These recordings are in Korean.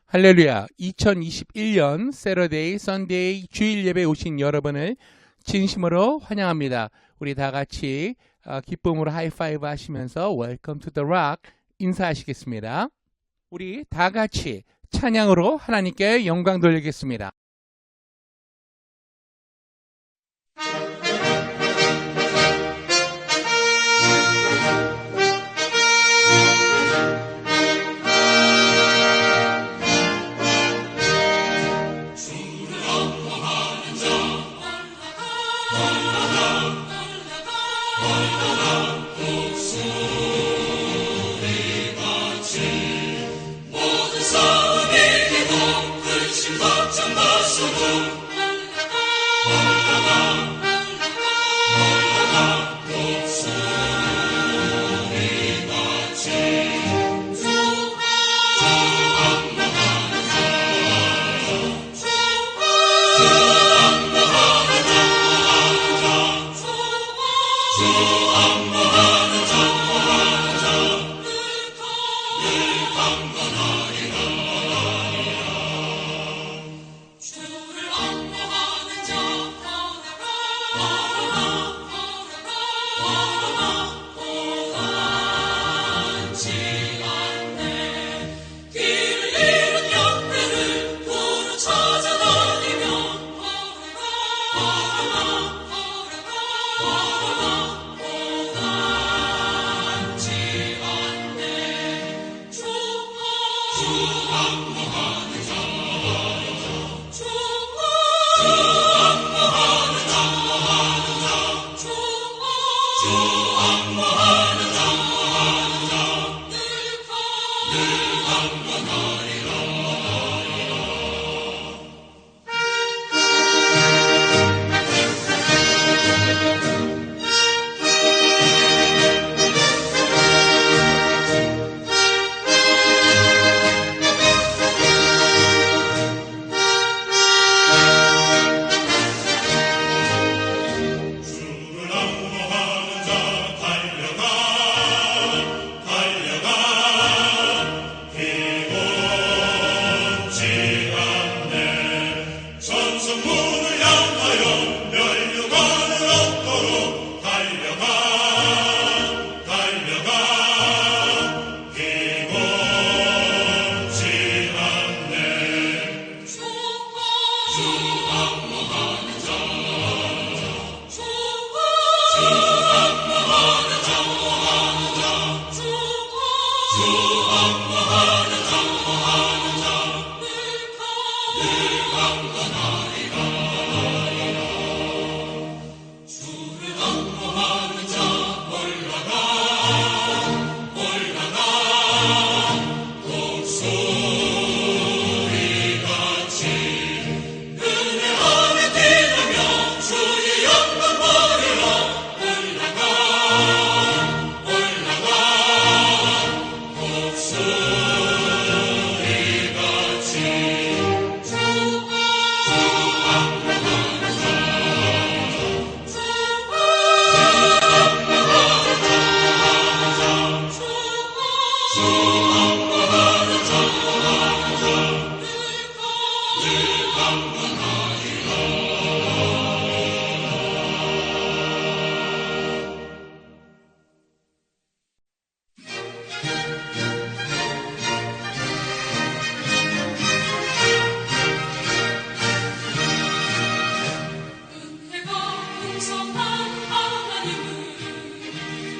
할렐루야. 2021년 세러데이, 선데이 주일 예배 오신 여러분을 진심으로 환영합니다. 우리 다 같이 기쁨으로 하이파이브 하시면서 Welcome to the Rock 인사하시겠습니다. 우리 다 같이 찬양으로 하나님께 영광 돌리겠습니다.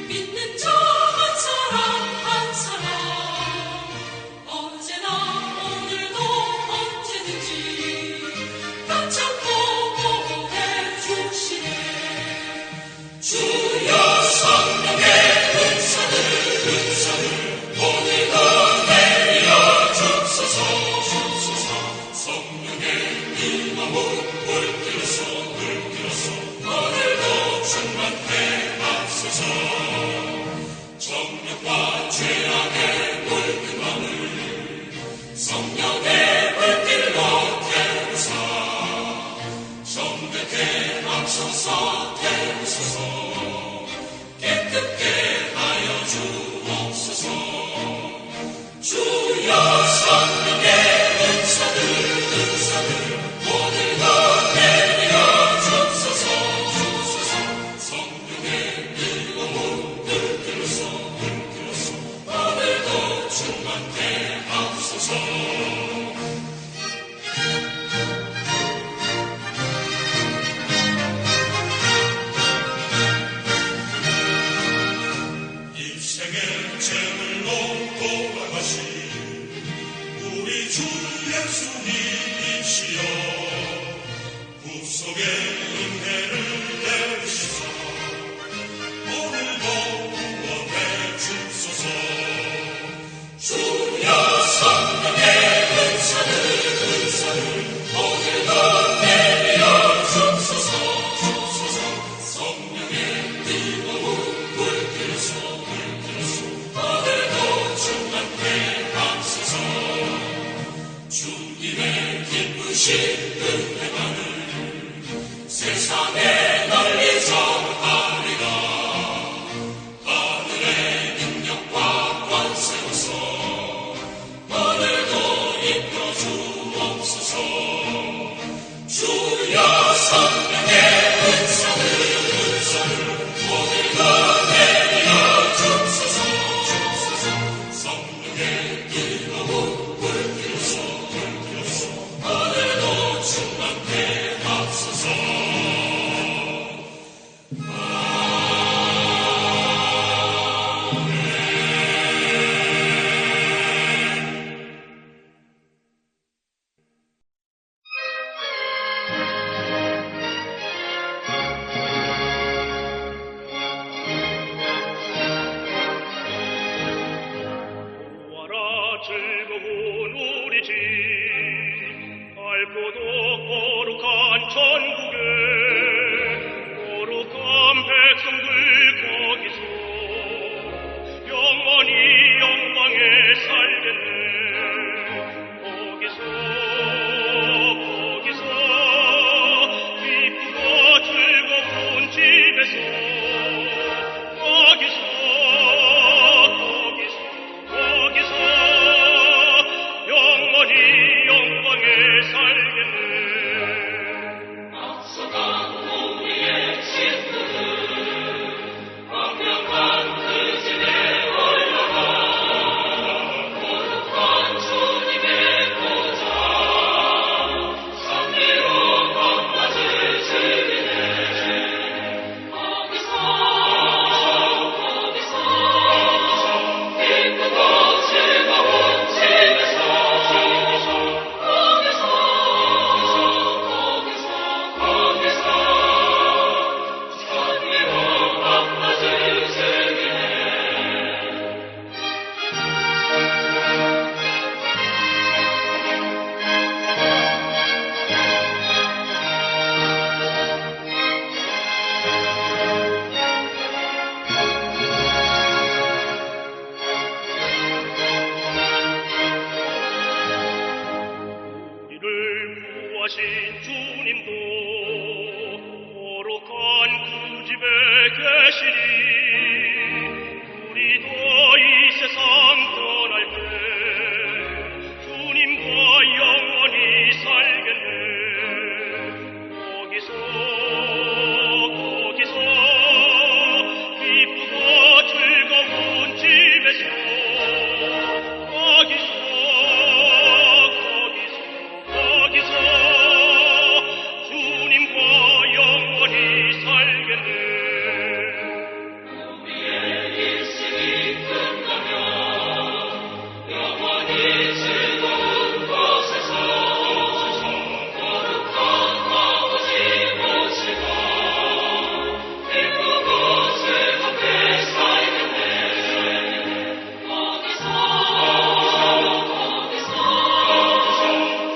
믿는 저 한 사람 한 사람 언제나 인생의 제물로 돌아가신 우리 주 예수님이시여 구속의 은혜를 내리시사 오늘도 구원해 주소서. 주여 성령의 은사를 오늘도 내려 주소서. 성령의 뜨거운 불길에서 오늘도 충만케 하소서. 주님의 기쁘신 은혜만을 세상에 널리 전하리라. 하늘의 능력과 권세로서 오늘도 이끌어 주옵소서. 주여 성령의 은사를 오늘도 내려 주소서. 성령의 뜨거운 불길에서 오늘도 충만케 하소서. 와라 즐거운 우리 집 밝고도 거룩한 천국에 거룩한 백성들 거기서 영원히 영광에 살겠네. 거기서 기쁘고 즐거운 집에서 거기서 영원히 영광에 살겠네. 앞서간 우리의 친구들 광명한 그 집에 올라가 거룩한 주님의 보좌 선미로 밤낮을 즐기네. 거기서 기쁘고 즐거운 집에서 선미로 밤낮을 즐기네. 우리를 구하신 주님도 거룩한 그 집에 계시니 우리도 이 세상 떠날 때 주님과 영원히 살겠네. 거기서 기쁘고 즐거운 집에서 거기서 주님과 영원히 살겠네. 우리의 일생이 끝나면 영원히 즐거운 곳에서 거룩한 아버지 모시고 기쁘고 즐겁게 살겠네. 거기서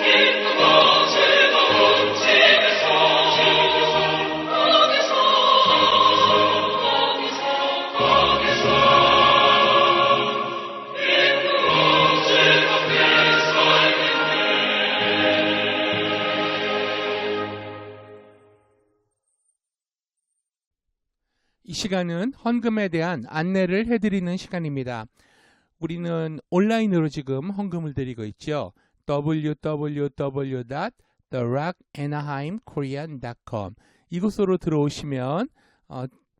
기쁘고 즐거운 집에서 이 시간은 헌금에 대한 안내를 해드리는 시간입니다. 우리는 온라인으로 지금 헌금을 드리고 있죠. www.therockanaheimkorean.com 이곳으로 들어오시면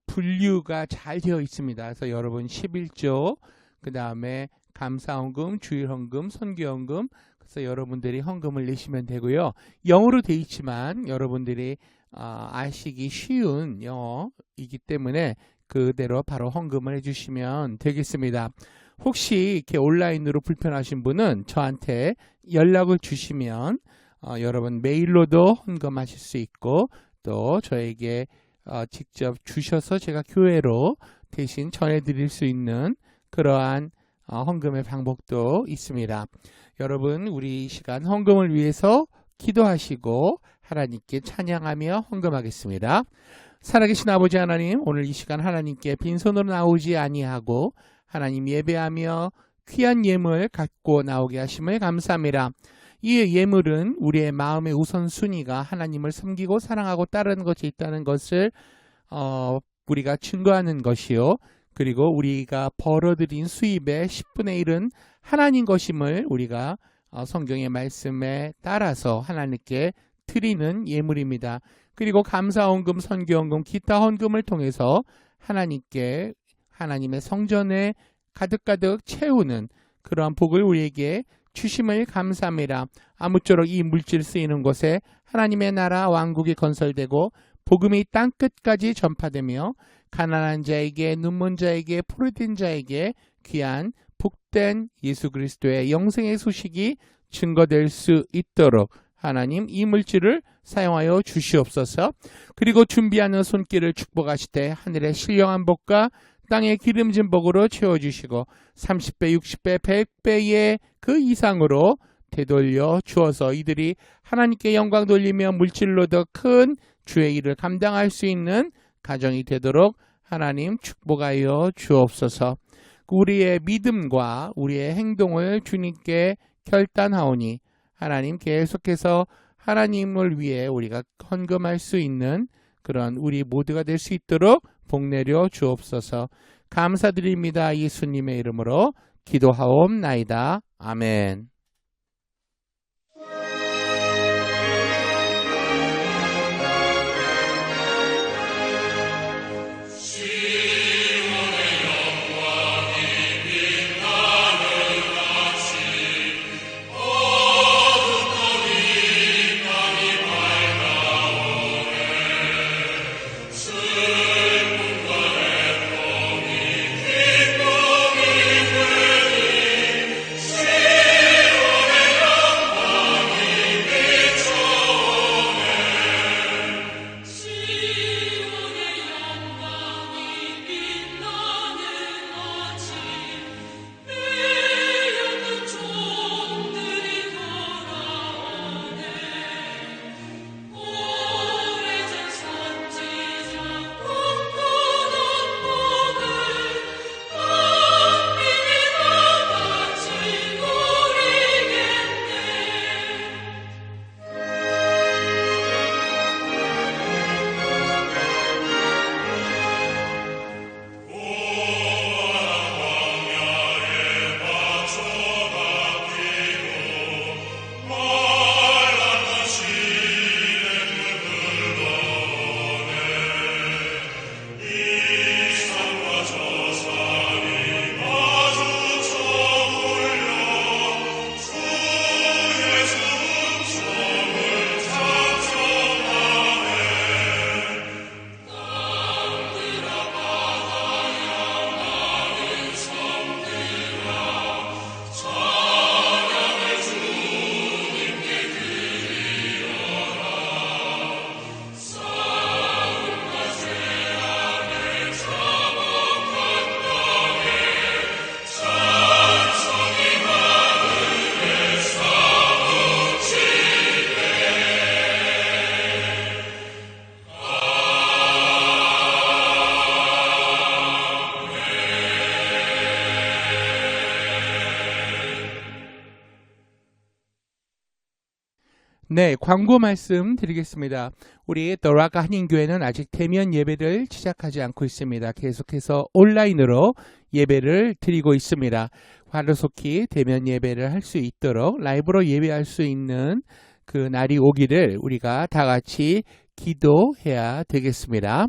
분류가 잘 되어 있습니다. 그래서 여러분 11조, 그 다음에 감사헌금, 주일헌금, 선교헌금, 그래서 여러분들이 헌금을 내시면 되고요. 영어로 돼 있지만 여러분들이 아시기 쉬운 영어이기 때문에 그대로 바로 헌금을 해주시면 되겠습니다. 혹시 이렇게 온라인으로 불편하신 분은 저한테 연락을 주시면 여러분 메일로도 헌금하실 수 있고 또 저에게 직접 주셔서 제가 교회로 대신 전해드릴 수 있는 그러한 헌금의 방법도 있습니다. 여러분 우리 이 시간 헌금을 위해서 기도하시고 하나님께 찬양하며 헌금하겠습니다. 살아계신 아버지 하나님, 오늘 이 시간 하나님께 빈손으로 나오지 아니하고 하나님 예배하며 귀한 예물 갖고 나오게 하심을 감사합니다. 이 예물은 우리의 마음의 우선순위가 하나님을 섬기고 사랑하고 따르는 것이 있다는 것을 우리가 증거하는 것이요. 그리고 우리가 벌어들인 수입의 10분의 1은 하나님 것임을 우리가 성경의 말씀에 따라서 하나님께 드리는 예물입니다. 그리고 감사헌금, 선교헌금, 기타 헌금을 통해서 하나님께 하나님의 성전에 가득가득 채우는 그러한 복을 우리에게 주심을 감사합니다. 아무쪼록 이 물질 쓰이는 곳에 하나님의 나라 왕국이 건설되고 복음이 땅끝까지 전파되며 가난한 자에게, 눈먼 자에게, 포로된 자에게 귀한 복된 예수 그리스도의 영생의 소식이 증거될 수 있도록 하나님 이 물질을 사용하여 주시옵소서. 그리고 준비하는 손길을 축복하시되 하늘의 신령한 복과 땅의 기름진 복으로 채워주시고 30배, 60배, 100배의 그 이상으로 되돌려 주어서 이들이 하나님께 영광 돌리며 물질로 더 큰 주의 일을 감당할 수 있는 가정이 되도록 하나님 축복하여 주옵소서. 우리의 믿음과 우리의 행동을 주님께 결단하오니 하나님 계속해서 하나님을 위해 우리가 헌금할 수 있는 그런 우리 모두가 될 수 있도록 복 내려 주옵소서. 감사드립니다. 예수님의 이름으로 기도하옵나이다. 아멘. 네, 광고 말씀 드리겠습니다. 우리 The Rock 한인교회는 아직 대면 예배를 시작하지 않고 있습니다. 계속해서 온라인으로 예배를 드리고 있습니다. 하루속히 대면 예배를 할 수 있도록 라이브로 예배할 수 있는 그 날이 오기를 우리가 다 같이 기도해야 되겠습니다.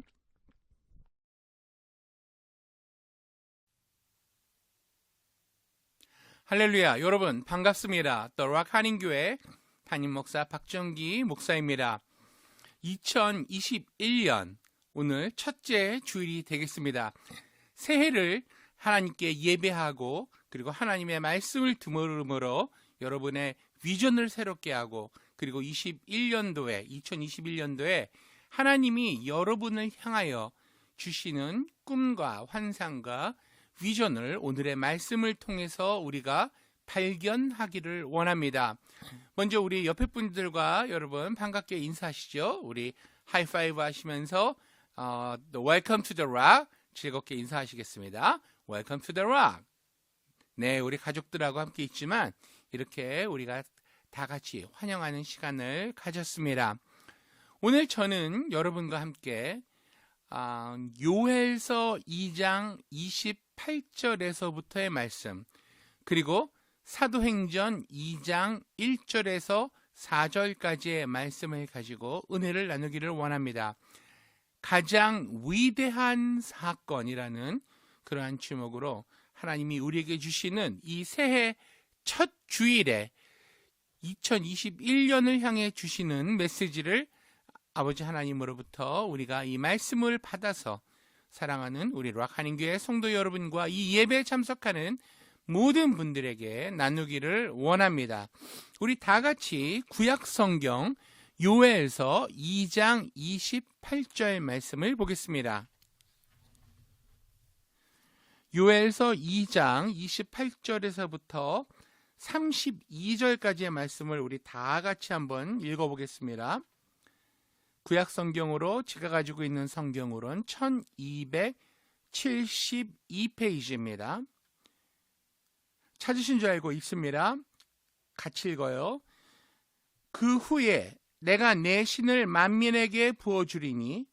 할렐루야. 여러분 반갑습니다. 더락 한인교회 담임 목사 박정기 목사입니다. 2021년 오늘 첫째 주일이 되겠습니다. 새해를 하나님께 예배하고 그리고 하나님의 말씀을 들음으로 여러분의 비전을 새롭게 하고 그리고 2021년도에 하나님이 여러분을 향하여 주시는 꿈과 환상과 비전을 오늘의 말씀을 통해서 우리가 발견하기를 원합니다. 먼저 우리 옆에 분들과 여러분 반갑게 인사하시죠. 우리 하이파이브 하시면서 Welcome to the Rock 즐겁게 인사하시겠습니다. Welcome to the Rock. 네, 우리 가족들하고 함께 있지만 이렇게 우리가 다 같이 환영하는 시간을 가졌습니다. 오늘 저는 여러분과 함께 요엘서 2장 28절에서부터의 말씀 그리고 사도행전 2장 1절에서 4절까지의 말씀을 가지고 은혜를 나누기를 원합니다. 가장 위대한 사건이라는 그러한 제목으로 하나님이 우리에게 주시는 이 새해 첫 주일에 2021년을 향해 주시는 메시지를 아버지 하나님으로부터 우리가 이 말씀을 받아서 사랑하는 우리 락 한인교회 성도 여러분과 이 예배에 참석하는 모든 분들에게 나누기를 원합니다. 우리 다 같이 구약 성경 요엘서 2장 28절 말씀을 보겠습니다. 요엘서 2장 28절에서부터 32절까지의 말씀을 우리 다 같이 한번 읽어보겠습니다. 구약 성경으로 제가 가지고 있는 성경으로는 1272페이지입니다. 찾으신 줄 알고 읽습니다. 같이 읽어요. 그 후에 내가 내 신을 만민에게 부어주리니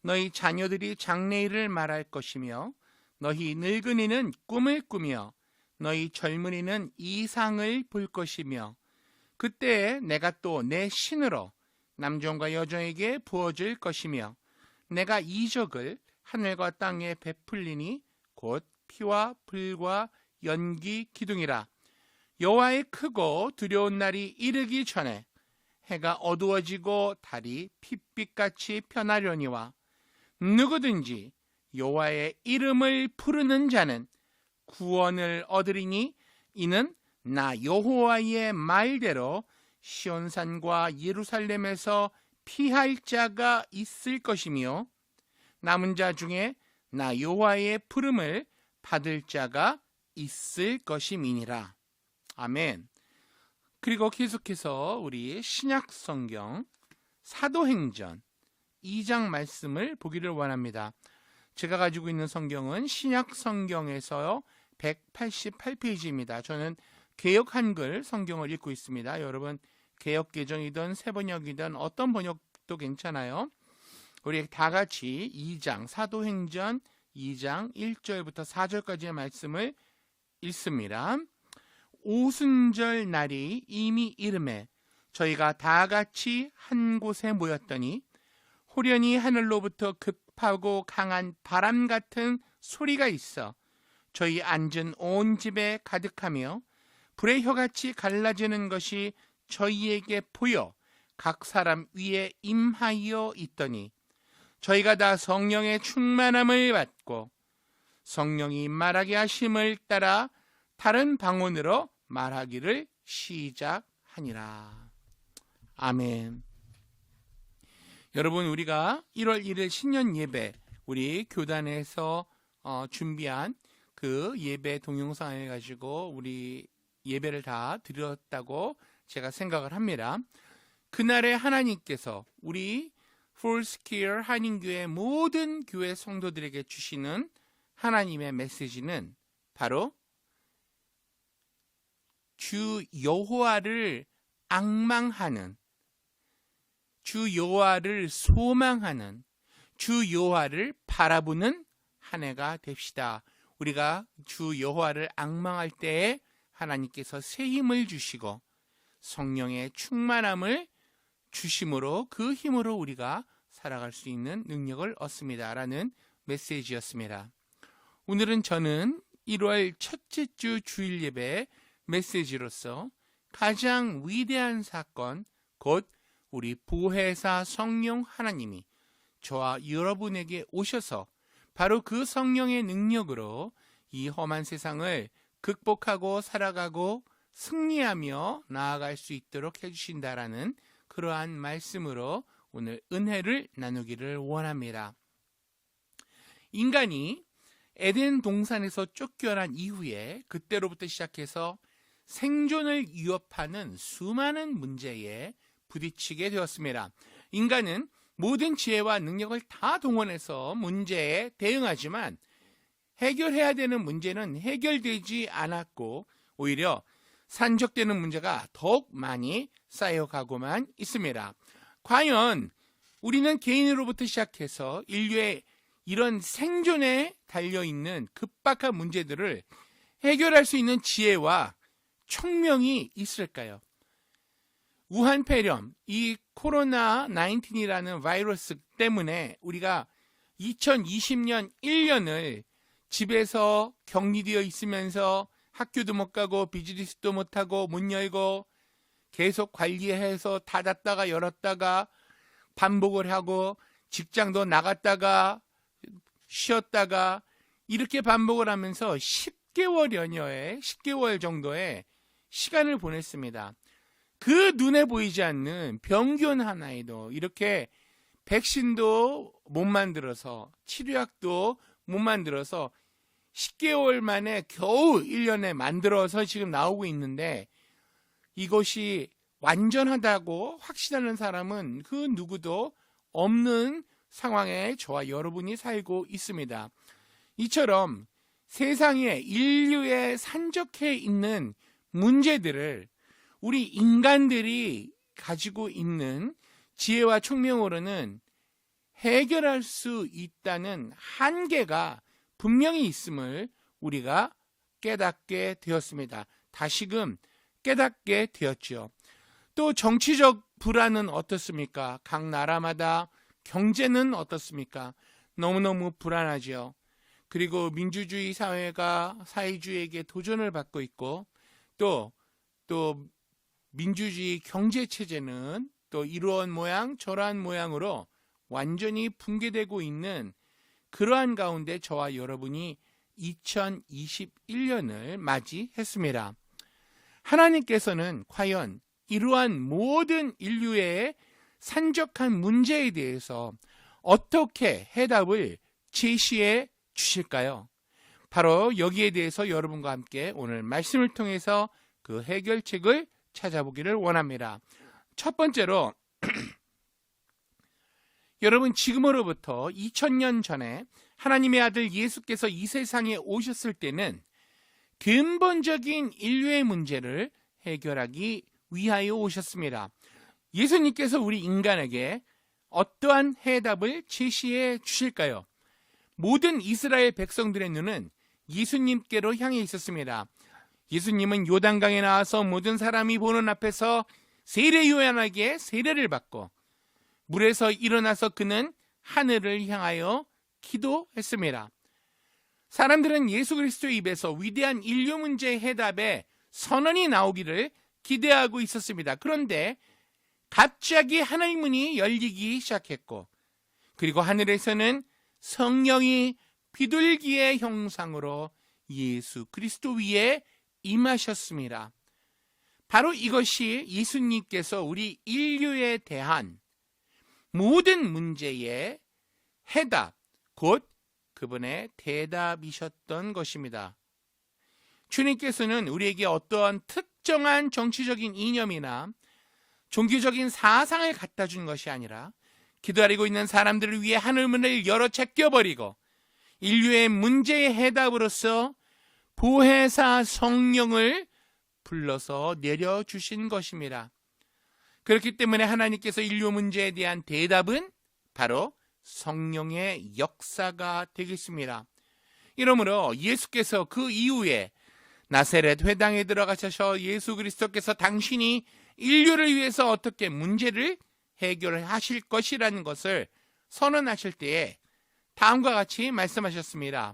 너희 자녀들이 장래일을 말할 것이며 너희 늙은이는 꿈을 꾸며 너희 젊은이는 이상을 볼 것이며 그때에 내가 또 내 신으로 남종과 여종에게 부어줄 것이며 내가 이적을 하늘과 땅에 베풀리니 곧 피와 불과 연기 기둥이라. 여호와의 크고 두려운 날이 이르기 전에 해가 어두워지고 달이 핏빛같이 변하려니와 누구든지 여호와의 이름을 부르는 자는 구원을 얻으리니 이는 나 여호와의 말대로 시온산과 예루살렘에서 피할 자가 있을 것이며 남은 자 중에 나 여호와의 부름을 받을 자가 있을 것임이니라. 아멘. 그리고 계속해서 우리 신약 성경 사도행전 2장 말씀을 보기를 원합니다. 제가 가지고 있는 성경은 신약 성경에서 188페이지입니다. 저는 개역 한글 성경을 읽고 있습니다. 여러분 개역 개정이든 새번역이든 어떤 번역도 괜찮아요. 우리 다 같이 2장 사도행전 2장 1절부터 4절까지의 말씀을 읽습니다. 오순절 날이 이미 이름에 저희가 다 같이 한 곳에 모였더니 호련히 하늘로부터 급하고 강한 바람 같은 소리가 있어 저희 앉은 온 집에 가득하며 불의 혀같이 갈라지는 것이 저희에게 보여 각 사람 위에 임하여 있더니 저희가 다 성령의 충만함을 받고 성령이 말하게 하심을 따라 다른 방언으로 말하기를 시작하니라. 아멘. 여러분 우리가 1월 1일 신년 예배 우리 교단에서 준비한 그 예배 동영상을 가지고 우리 예배를 다 드렸다고 제가 생각을 합니다. 그날에 하나님께서 우리 풀스퀘어 한인교회 모든 교회 성도들에게 주시는 하나님의 메시지는 바로 주 여호와를 앙망하는, 주 여호와를 소망하는, 주 여호와를 바라보는 한 해가 됩시다. 우리가 주 여호와를 앙망할 때에 하나님께서 새 힘을 주시고 성령의 충만함을 주심으로 그 힘으로 우리가 살아갈 수 있는 능력을 얻습니다. 라는 메시지였습니다. 오늘은 저는 1월 첫째 주 주일 예배 메시지로서 가장 위대한 사건, 곧 우리 보혜사 성령 하나님이 저와 여러분에게 오셔서 바로 그 성령의 능력으로 이 험한 세상을 극복하고 살아가고 승리하며 나아갈 수 있도록 해주신다라는 그러한 말씀으로 오늘 은혜를 나누기를 원합니다. 인간이 에덴 동산에서 쫓겨난 이후에 그때로부터 시작해서 생존을 위협하는 수많은 문제에 부딪히게 되었습니다. 인간은 모든 지혜와 능력을 다 동원해서 문제에 대응하지만 해결해야 되는 문제는 해결되지 않았고 오히려 산적되는 문제가 더욱 많이 쌓여가고만 있습니다. 과연 우리는 개인으로부터 시작해서 인류의 이런 생존에 달려있는 급박한 문제들을 해결할 수 있는 지혜와 총명이 있을까요? 우한폐렴, 이 코로나 19이라는 바이러스 때문에 우리가 2020년 1년을 집에서 격리되어 있으면서 학교도 못 가고 비즈니스도 못 하고 문 열고 계속 관리해서 닫았다가 열었다가 반복을 하고 직장도 나갔다가 쉬었다가 이렇게 반복을 하면서 10개월 정도의 시간을 보냈습니다. 그 눈에 보이지 않는 병균 하나에도 이렇게 백신도 못 만들어서 치료약도 못 만들어서 10개월 만에 겨우 1년에 만들어서 지금 나오고 있는데 이것이 완전하다고 확신하는 사람은 그 누구도 없는 상황에 저와 여러분이 살고 있습니다. 이처럼 세상에 인류에 산적해 있는 문제들을 우리 인간들이 가지고 있는 지혜와 총명으로는 해결할 수 있다는 한계가 분명히 있음을 우리가 깨닫게 되었습니다. 다시금 깨닫게 되었죠. 또 정치적 불안은 어떻습니까? 각 나라마다 경제는 어떻습니까? 너무너무 불안하죠. 그리고 민주주의 사회가 사회주의에게 도전을 받고 있고 또 민주주의 경제체제는 또 이러한 모양 저러한 모양으로 완전히 붕괴되고 있는 그러한 가운데 저와 여러분이 2021년을 맞이했습니다. 하나님께서는 과연 이러한 모든 인류의 산적한 문제에 대해서 어떻게 해답을 제시해 주실까요? 바로 여기에 대해서 여러분과 함께 오늘 말씀을 통해서 그 해결책을 찾아보기를 원합니다. 첫 번째로 여러분 지금으로부터 2000년 전에 하나님의 아들 예수께서 이 세상에 오셨을 때는 근본적인 인류의 문제를 해결하기 위하여 오셨습니다. 예수님께서 우리 인간에게 어떠한 해답을 제시해 주실까요? 모든 이스라엘 백성들의 눈은 예수님께로 향해 있었습니다. 예수님은 요단강에 나와서 모든 사람이 보는 앞에서 세례 요한에게 세례를 받고 물에서 일어나서 그는 하늘을 향하여 기도했습니다. 사람들은 예수 그리스도의 입에서 위대한 인류 문제의 해답에 선언이 나오기를 기대하고 있었습니다. 그런데 갑자기 하나의 문이 열리기 시작했고 그리고 하늘에서는 성령이 비둘기의 형상으로 예수 그리스도 위에 임하셨습니다. 바로 이것이 예수님께서 우리 인류에 대한 모든 문제의 해답, 곧 그분의 대답이셨던 것입니다. 주님께서는 우리에게 어떠한 특정한 정치적인 이념이나 종교적인 사상을 갖다 준 것이 아니라 기다리고 있는 사람들을 위해 하늘문을 열어 제껴버리고 인류의 문제의 해답으로서 보혜사 성령을 불러서 내려주신 것입니다. 그렇기 때문에 하나님께서 인류 문제에 대한 대답은 바로 성령의 역사가 되겠습니다. 이러므로 예수께서 그 이후에 나사렛 회당에 들어가셔서 예수 그리스도께서 당신이 인류를 위해서 어떻게 문제를 해결하실 것이라는 것을 선언하실 때에 다음과 같이 말씀하셨습니다.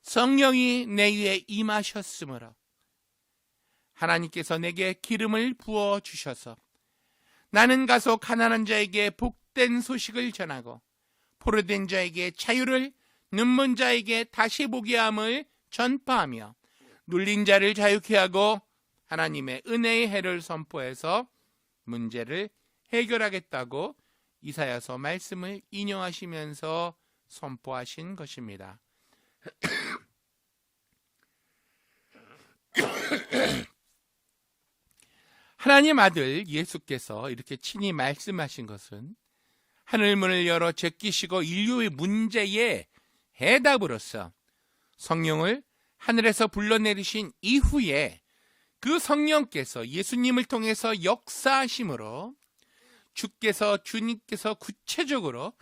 성령이 내 위에 임하셨으므로 하나님께서 내게 기름을 부어 주셔서 나는 가서 가난한 자에게 복된 소식을 전하고 포로된 자에게 자유를, 눈먼 자에게 다시 보게 함을 전파하며 눌린 자를 자유케 하고 하나님의 은혜의 해를 선포해서 문제를 해결하겠다고 이사야서 말씀을 인용하시면서 선포하신 것입니다. 하나님 아들 예수께서 이렇게 친히 말씀하신 것은 하늘문을 열어 제끼시고 인류의 문제에 해답으로서 성령을 하늘에서 불러내리신 이후에 그 성령께서 예수님을 통해서 역사하심으로 주님께서 구체적으로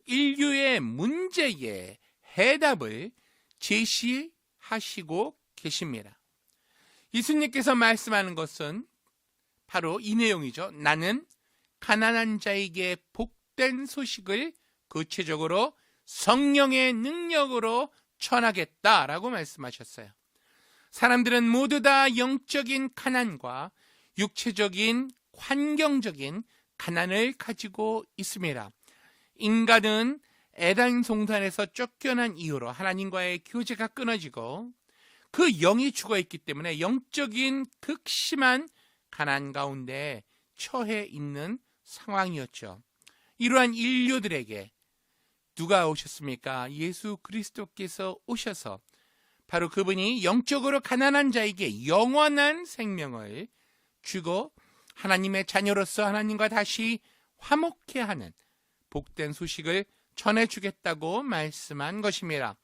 인류의 문제에 해답을 제시하시고 계십니다. 예수님께서 말씀하는 것은 바로 이 내용이죠. 나는 가난한 자에게 복된 소식을 구체적으로 성령의 능력으로 전하겠다라고 말씀하셨어요. 사람들은 모두 다 영적인 가난과 육체적인 환경적인 가난을 가지고 있습니다. 인간은 에덴 동산에서 쫓겨난 이후로 하나님과의 교제가 끊어지고 그 영이 죽어있기 때문에 영적인 극심한 가난 가운데 처해 있는 상황이었죠. 이러한 인류들에게 누가 오셨습니까? 예수 그리스도께서 오셔서 바로 그분이 영적으로 가난한 자에게 영원한 생명을 주고 하나님의 자녀로서 하나님과 다시 화목케 하는 복된 소식을 전해주겠다고 말씀한 것입니다.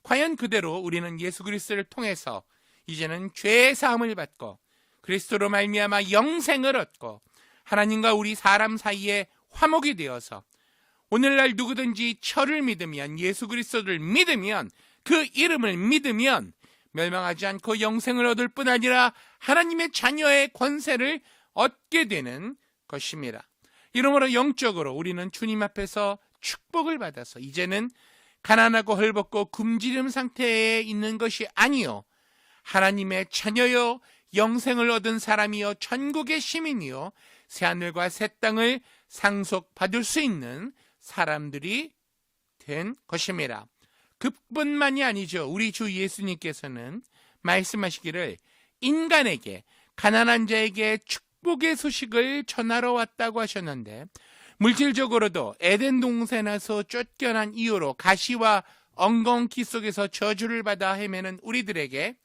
과연 그대로 우리는 예수 그리스도를 통해서 이제는 죄의 사함을 받고 그리스도로 말미암아 영생을 얻고 하나님과 우리 사람 사이에 화목이 되어서 오늘날 누구든지 저를 믿으면 예수 그리스도를 믿으면 그 이름을 믿으면 멸망하지 않고 영생을 얻을 뿐 아니라 하나님의 자녀의 권세를 얻게 되는 것입니다. 이러므로 영적으로 우리는 주님 앞에서 축복을 받아서 이제는 가난하고 헐벗고 굶주림 상태에 있는 것이 아니요 하나님의 자녀요 영생을 얻은 사람이요 천국의 시민이요 새하늘과 새 땅을 상속받을 수 있는 사람들이 된 것입니다. 그뿐만이 아니죠. 우리 주 예수님께서는 말씀하시기를 인간에게 가난한 자에게 축복의 소식을 전하러 왔다고 하셨는데 물질적으로도 에덴 동산에서 쫓겨난 이후로 가시와 엉겅퀴 속에서 저주를 받아 헤매는 우리들에게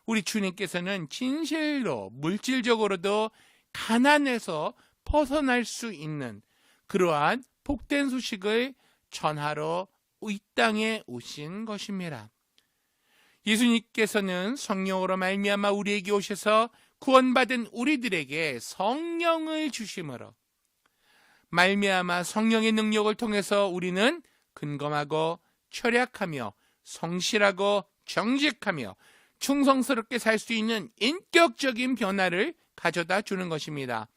우리 주님께서는 진실로 물질적으로도 가난에서 벗어날 수 있는 그러한 복된 소식을 전하러 이 땅에 오신 것입니다. 예수님께서는 성령으로 말미암아 우리에게 오셔서 구원받은 우리들에게 성령을 주심으로 말미암아 성령의 능력을 통해서 우리는 근검하고 철약하며 성실하고 정직하며 충성스럽게 살 수 있는 인격적인 변화를 가져다 주는 것입니다.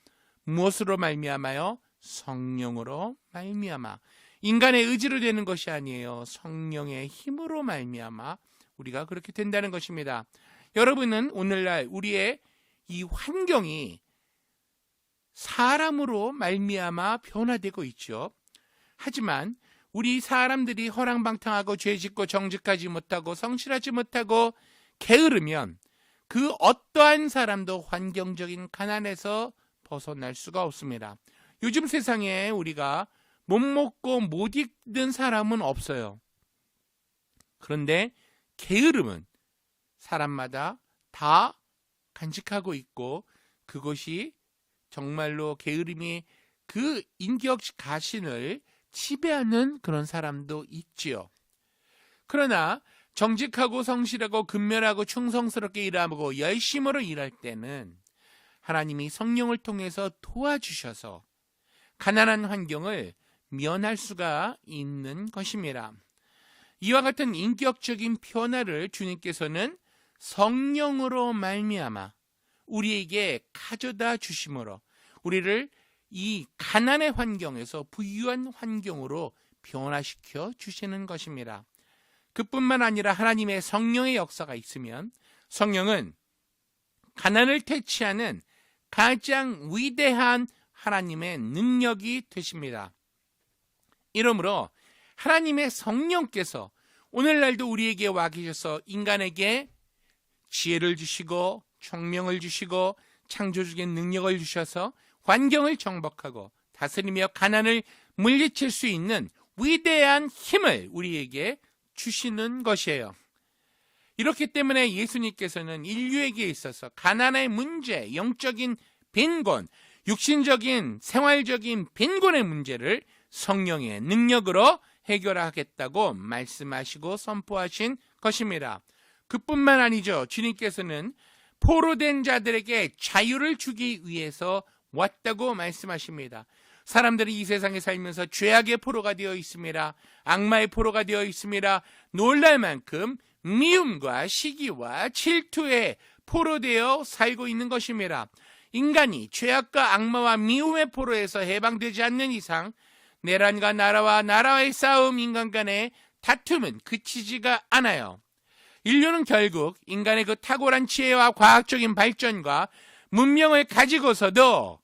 무엇으로 말미암아요? 성령으로 말미암아. 인간의 의지로 되는 것이 아니에요. 성령의 힘으로 말미암아 우리가 그렇게 된다는 것입니다. 여러분은 오늘날 우리의 이 환경이 사람으로 말미암아 변화되고 있죠. 하지만 우리 사람들이 허랑방탕하고 죄짓고 정직하지 못하고 성실하지 못하고 게으르면 그 어떠한 사람도 환경적인 가난에서 벗어날 수가 없습니다. 요즘 세상에 우리가 못 먹고 못 입는 사람은 없어요. 그런데 게으름은 사람마다 다 간직하고 있고 그것이 정말로 게으름이 그 인격 가신을 지배하는 그런 사람도 있지요. 그러나 정직하고 성실하고 근면하고 충성스럽게 일하고 열심으로 일할 때는 하나님이 성령을 통해서 도와주셔서 가난한 환경을 면할 수가 있는 것입니다. 이와 같은 인격적인 변화를 주님께서는 성령으로 말미암아 우리에게 가져다 주심으로 우리를 이 가난의 환경에서 부유한 환경으로 변화시켜 주시는 것입니다. 그뿐만 아니라 하나님의 성령의 역사가 있으면 성령은 가난을 퇴치하는 가장 위대한 하나님의 능력이 되십니다. 이러므로 하나님의 성령께서 오늘날도 우리에게 와 계셔서 인간에게 지혜를 주시고 총명을 주시고 창조적인 능력을 주셔서 환경을 정복하고 다스리며 가난을 물리칠 수 있는 위대한 힘을 우리에게 주시는 것이에요. 이렇기 때문에 예수님께서는 인류에게 있어서 가난의 문제, 영적인 빈곤, 육신적인 생활적인 빈곤의 문제를 성령의 능력으로 해결하겠다고 말씀하시고 선포하신 것입니다. 그뿐만 아니죠. 주님께서는 포로된 자들에게 자유를 주기 위해서 왔다고 말씀하십니다. 사람들이 이 세상에 살면서 죄악의 포로가 되어 있습니다. 악마의 포로가 되어 있습니다. 놀랄 만큼 미움과 시기와 질투에 포로되어 살고 있는 것입니다. 인간이 죄악과 악마와 미움의 포로에서 해방되지 않는 이상 내란과 나라와 나라의 싸움, 인간 간의 다툼은 그치지가 않아요. 인류는 결국 인간의 그 탁월한 지혜와 과학적인 발전과 문명을 가지고서도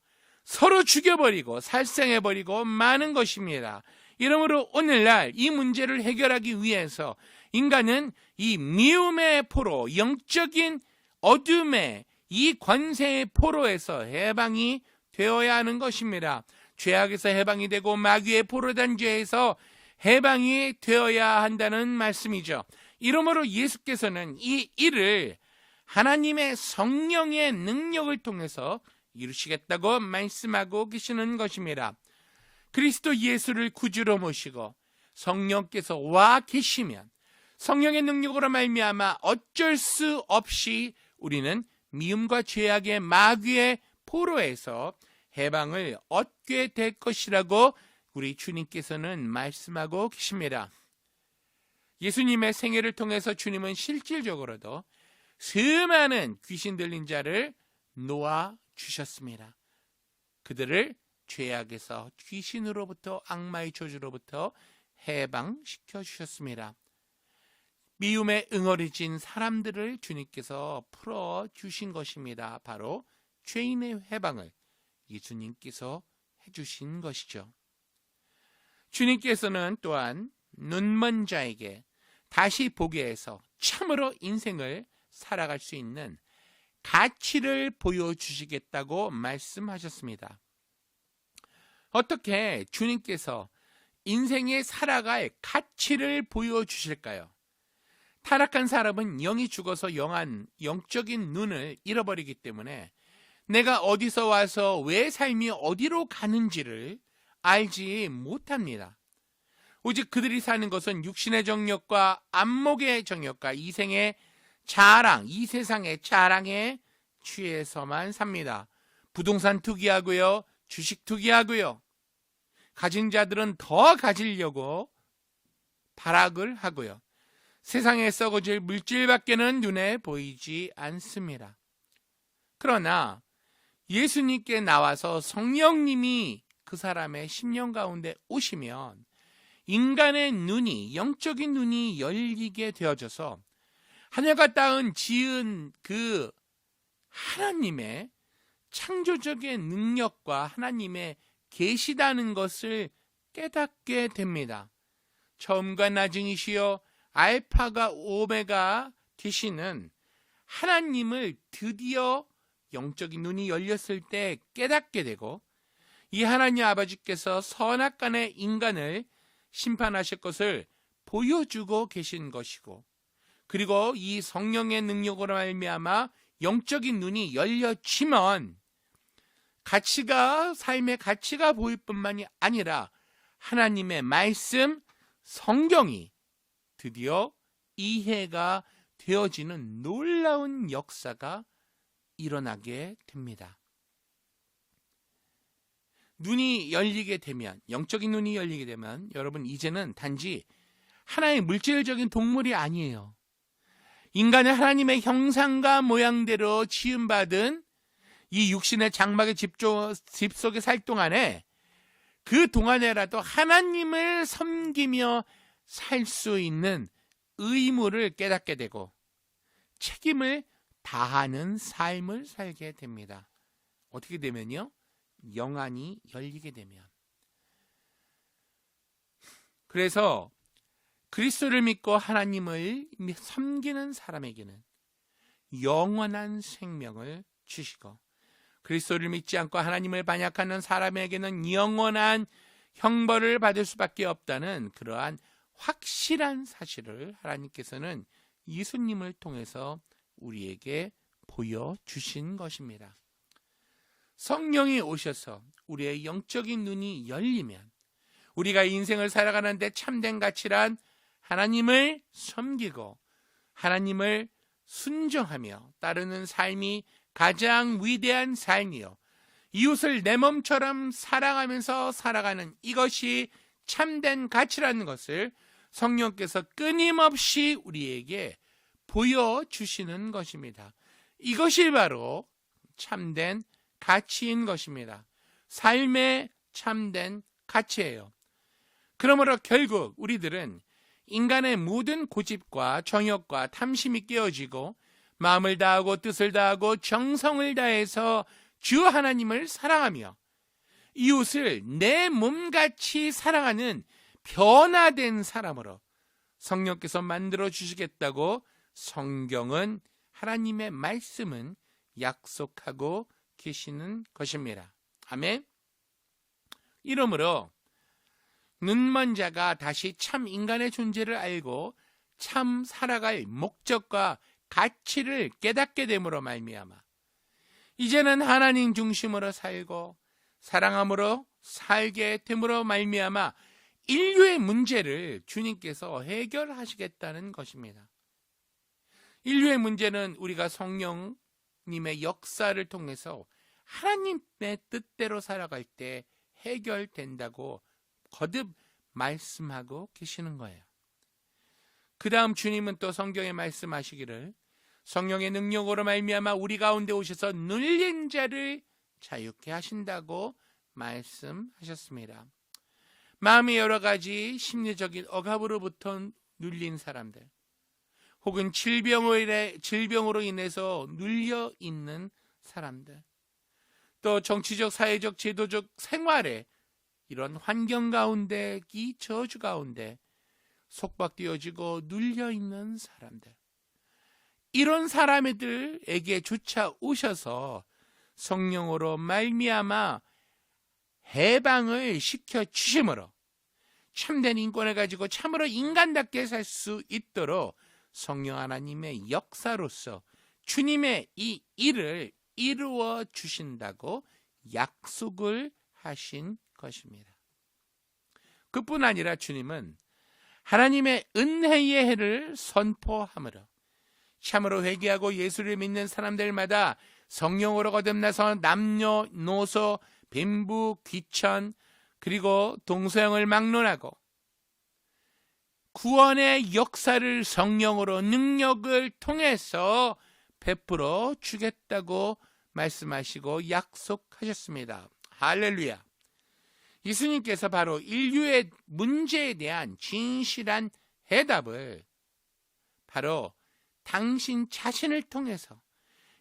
서로 죽여버리고 살생해버리고 마는 것입니다. 이러므로 오늘날 이 문제를 해결하기 위해서 인간은 이 미움의 포로, 영적인 어둠의 이 권세의 포로에서 해방이 되어야 하는 것입니다. 죄악에서 해방이 되고 마귀의 포로된 죄에서 해방이 되어야 한다는 말씀이죠. 이러므로 예수께서는 이 일을 하나님의 성령의 능력을 통해서 이루시겠다고 말씀하고 계시는 것입니다. 그리스도 예수를 구주로 모시고 성령께서 와 계시면 성령의 능력으로 말미암아 어쩔 수 없이 우리는 미움과 죄악의 마귀의 포로에서 해방을 얻게 될 것이라고 우리 주님께서는 말씀하고 계십니다. 예수님의 생애를 통해서 주님은 실질적으로도 수많은 귀신 들린 자를 놓아 주셨습니다. 그들을 죄악에서 귀신으로부터 악마의 저주로부터 해방시켜 주셨습니다. 미움에 응어리진 사람들을 주님께서 풀어주신 것입니다. 바로 죄인의 해방을 예수님께서 해주신 것이죠. 주님께서는 또한 눈먼 자에게 다시 보게 해서 참으로 인생을 살아갈 수 있는 가치를 보여주시겠다고 말씀하셨습니다. 어떻게 주님께서 인생에 살아갈 가치를 보여주실까요? 타락한 사람은 영이 죽어서 영적인 눈을 잃어버리기 때문에 내가 어디서 와서 왜 삶이 어디로 가는지를 알지 못합니다. 오직 그들이 사는 것은 육신의 정욕과 안목의 정욕과 이생의 자랑, 이 세상의 자랑에 취해서만 삽니다. 부동산 투기하고요, 주식 투기하고요. 가진 자들은 더 가지려고 발악을 하고요. 세상에 썩어질 물질밖에는 눈에 보이지 않습니다. 그러나 예수님께 나와서 성령님이 그 사람의 심령 가운데 오시면 인간의 눈이, 영적인 눈이 열리게 되어져서 하늘과 땅은 지은 그 하나님의 창조적인 능력과 하나님의 계시다는 것을 깨닫게 됩니다. 처음과 나중이시여 알파가 오메가 되시는 하나님을 드디어 영적인 눈이 열렸을 때 깨닫게 되고 이 하나님 아버지께서 선악간의 인간을 심판하실 것을 보여주고 계신 것이고 그리고 이 성령의 능력으로 말미암아 영적인 눈이 열려지면 삶의 가치가 보일 뿐만이 아니라 하나님의 말씀, 성경이 드디어 이해가 되어지는 놀라운 역사가 일어나게 됩니다. 눈이 열리게 되면, 영적인 눈이 열리게 되면 여러분 이제는 단지 하나의 물질적인 동물이 아니에요. 인간은 하나님의 형상과 모양대로 지음받은 이 육신의 장막의 집 속에 살 동안에 그 동안에라도 하나님을 섬기며 살 수 있는 의무를 깨닫게 되고 책임을 다하는 삶을 살게 됩니다. 어떻게 되면요? 영안이 열리게 되면. 그래서 그리스도를 믿고 하나님을 섬기는 사람에게는 영원한 생명을 주시고, 그리스도를 믿지 않고 하나님을 반역하는 사람에게는 영원한 형벌을 받을 수밖에 없다는 그러한 확실한 사실을 하나님께서는 예수님을 통해서 우리에게 보여주신 것입니다. 성령이 오셔서 우리의 영적인 눈이 열리면 우리가 인생을 살아가는데 참된 가치란 하나님을 섬기고 하나님을 순종하며 따르는 삶이 가장 위대한 삶이요, 이웃을 내 몸처럼 사랑하면서 살아가는 이것이 참된 가치라는 것을 성령께서 끊임없이 우리에게 보여주시는 것입니다. 이것이 바로 참된 가치인 것입니다. 삶의 참된 가치예요. 그러므로 결국 우리들은 인간의 모든 고집과 정욕과 탐심이 깨어지고 마음을 다하고 뜻을 다하고 정성을 다해서 주 하나님을 사랑하며 이웃을 내 몸같이 사랑하는 변화된 사람으로 성령께서 만들어 주시겠다고 성경은, 하나님의 말씀은 약속하고 계시는 것입니다. 아멘. 이러므로 눈먼 자가 다시 참 인간의 존재를 알고 참 살아갈 목적과 가치를 깨닫게 됨으로 말미암아 이제는 하나님 중심으로 살고 사랑함으로 살게 됨으로 말미암아 인류의 문제를 주님께서 해결하시겠다는 것입니다. 인류의 문제는 우리가 성령님의 역사를 통해서 하나님의 뜻대로 살아갈 때 해결된다고 거듭 말씀하고 계시는 거예요. 그 다음 주님은 또 성경에 말씀하시기를 성령의 능력으로 말미암아 우리 가운데 오셔서 눌린 자를 자유케 하신다고 말씀하셨습니다. 마음의 여러 가지 심리적인 억압으로부터 눌린 사람들, 혹은 질병으로 인해서 눌려 있는 사람들, 또 정치적, 사회적, 제도적 생활에 이런 환경 가운데, 이 저주 가운데 속박되어지고 눌려 있는 사람들, 이런 사람들에게 조차 오셔서 성령으로 말미암아 해방을 시켜 주심으로 참된 인권을 가지고 참으로 인간답게 살 수 있도록 성령 하나님의 역사로서 주님의 이 일을 이루어 주신다고 약속을 하신 것입니다. 그뿐 아니라 주님은 하나님의 은혜의 해를 선포함으로 참으로 회개하고 예수를 믿는 사람들마다 성령으로 거듭나서 남녀노소, 빈부, 귀천, 그리고 동서양을 막론하고 구원의 역사를 성령으로 능력을 통해서 베풀어 주겠다고 말씀하시고 약속하셨습니다. 할렐루야. 예수님께서 바로 인류의 문제에 대한 진실한 해답을 바로 당신 자신을 통해서,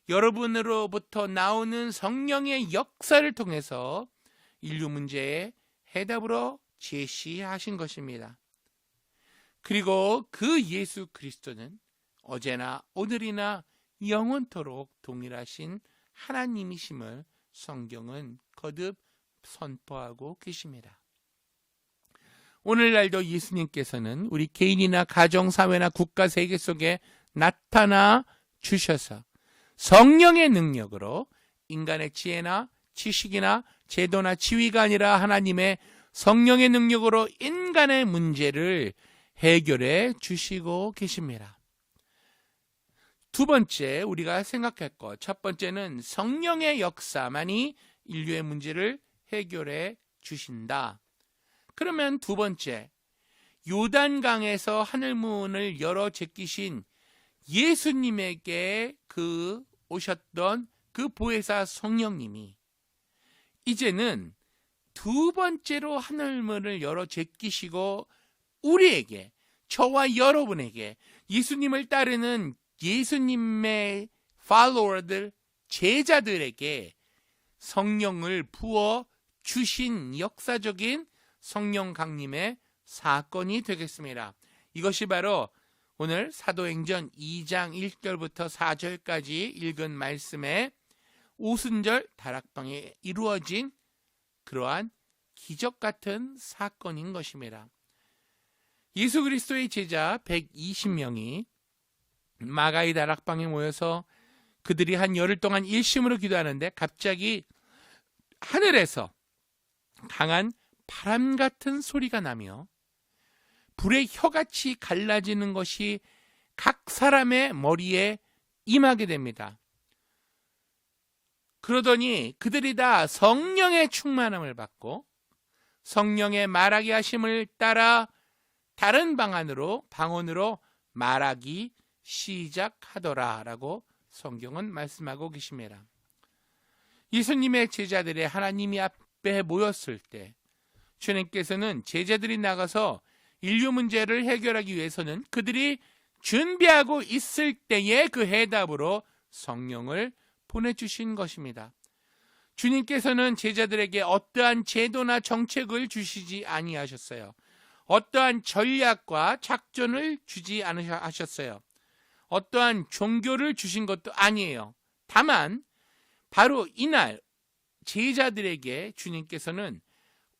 여러분으로부터 나오는 성령의 역사를 통해서 인류 문제의 해답으로 제시하신 것입니다. 그리고 그 예수 그리스도는 어제나 오늘이나 영원토록 동일하신 하나님이심을 성경은 거듭 선포하고 계십니다. 오늘날도 예수님께서는 우리 개인이나 가정, 사회나 국가, 세계 속에 나타나 주셔서 성령의 능력으로 인간의 지혜나 지식이나 제도나 지위가 아니라 하나님의 성령의 능력으로 인간의 문제를 해결해 주시고 계십니다. 두 번째 우리가 생각할 것, 첫 번째는 성령의 역사만이 인류의 문제를 해결해 주신다. 그러면 두 번째, 요단강에서 하늘문을 열어 제끼신 예수님에게 오셨던 그 보혜사 성령님이 이제는 두 번째로 하늘문을 열어 제끼시고 우리에게, 저와 여러분에게 예수님을 따르는 예수님의 follower들, 제자들에게 성령을 부어 주신 역사적인 성령 강림의 사건이 되겠습니다. 이것이 바로 오늘 사도행전 2장 1절부터 4절까지 읽은 말씀의 오순절 다락방에 이루어진 그러한 기적 같은 사건인 것입니다. 예수 그리스도의 제자 120명이 마가의 다락방에 모여서 그들이 한 열흘 동안 일심으로 기도하는데 갑자기 하늘에서 강한 바람 같은 소리가 나며 불의 혀같이 갈라지는 것이 각 사람의 머리에 임하게 됩니다. 그러더니 그들이 다 성령의 충만함을 받고 성령의 말하게 하심을 따라 다른 방언으로 말하기 시작하더라라고 성경은 말씀하고 계십니다. 예수님의 제자들이 하나님이 앞에 모였을 때 주님께서는 제자들이 나가서 인류 문제를 해결하기 위해서는 그들이 준비하고 있을 때에 그 해답으로 성령을 보내주신 것입니다. 주님께서는 제자들에게 어떠한 제도나 정책을 주시지 아니하셨어요. 어떠한 전략과 작전을 주지 않으셨어요. 어떠한 종교를 주신 것도 아니에요. 다만 바로 이날 제자들에게 주님께서는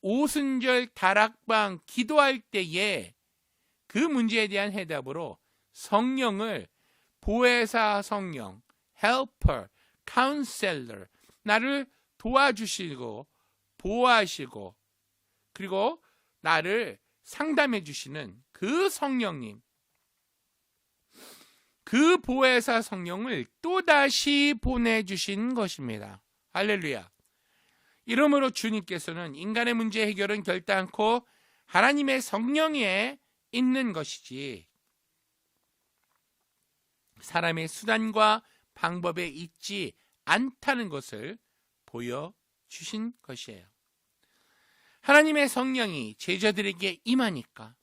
오순절 다락방 기도할 때에 그 문제에 대한 해답으로 성령을 보혜사 성령, helper, counselor, 나를 도와주시고 보호하시고 그리고 나를 상담해 주시는 그 성령님, 그 보혜사 성령을 또다시 보내주신 것입니다. 할렐루야. 이러므로 주님께서는 인간의 문제 해결은 결단코 하나님의 성령에 있는 것이지 사람의 수단과 방법에 있지 않다는 것을 보여주신 것이에요. 하나님의 성령이 제자들에게 임하니까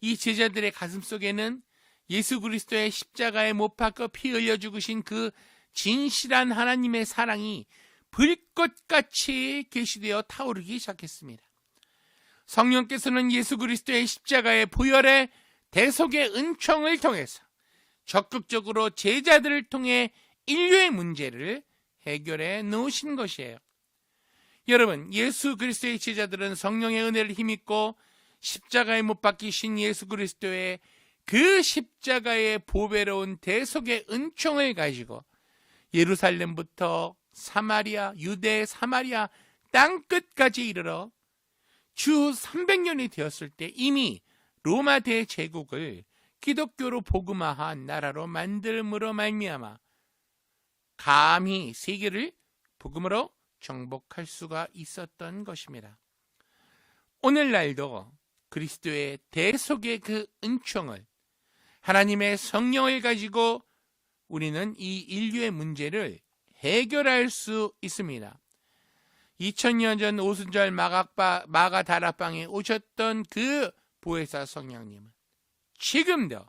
이 제자들의 가슴 속에는 예수 그리스도의 십자가에 못 박혀 피 흘려 죽으신 그 진실한 하나님의 사랑이 불꽃같이 계시되어 타오르기 시작했습니다. 성령께서는 예수 그리스도의 십자가의 보혈의 대속의 은총을 통해서 적극적으로 제자들을 통해 인류의 문제를 해결해 놓으신 것이에요. 여러분, 예수 그리스도의 제자들은 성령의 은혜를 힘입고 십자가에 못 박히신 예수 그리스도의 그 십자가의 보배로운 대속의 은총을 가지고 예루살렘부터 사마리아, 유대 사마리아 땅끝까지 이르러 주 300년이 되었을 때 이미 로마 대제국을 기독교로 복음화한 나라로 만들므로 말미암아 감히 세계를 복음으로 정복할 수가 있었던 것입니다. 오늘날도 그리스도의 대속의 그 은총을 하나님의 성령을 가지고 우리는 이 인류의 문제를 해결할 수 있습니다. 2000년 전 오순절 마가 다락방에 오셨던 그 보혜사 성령님은 지금도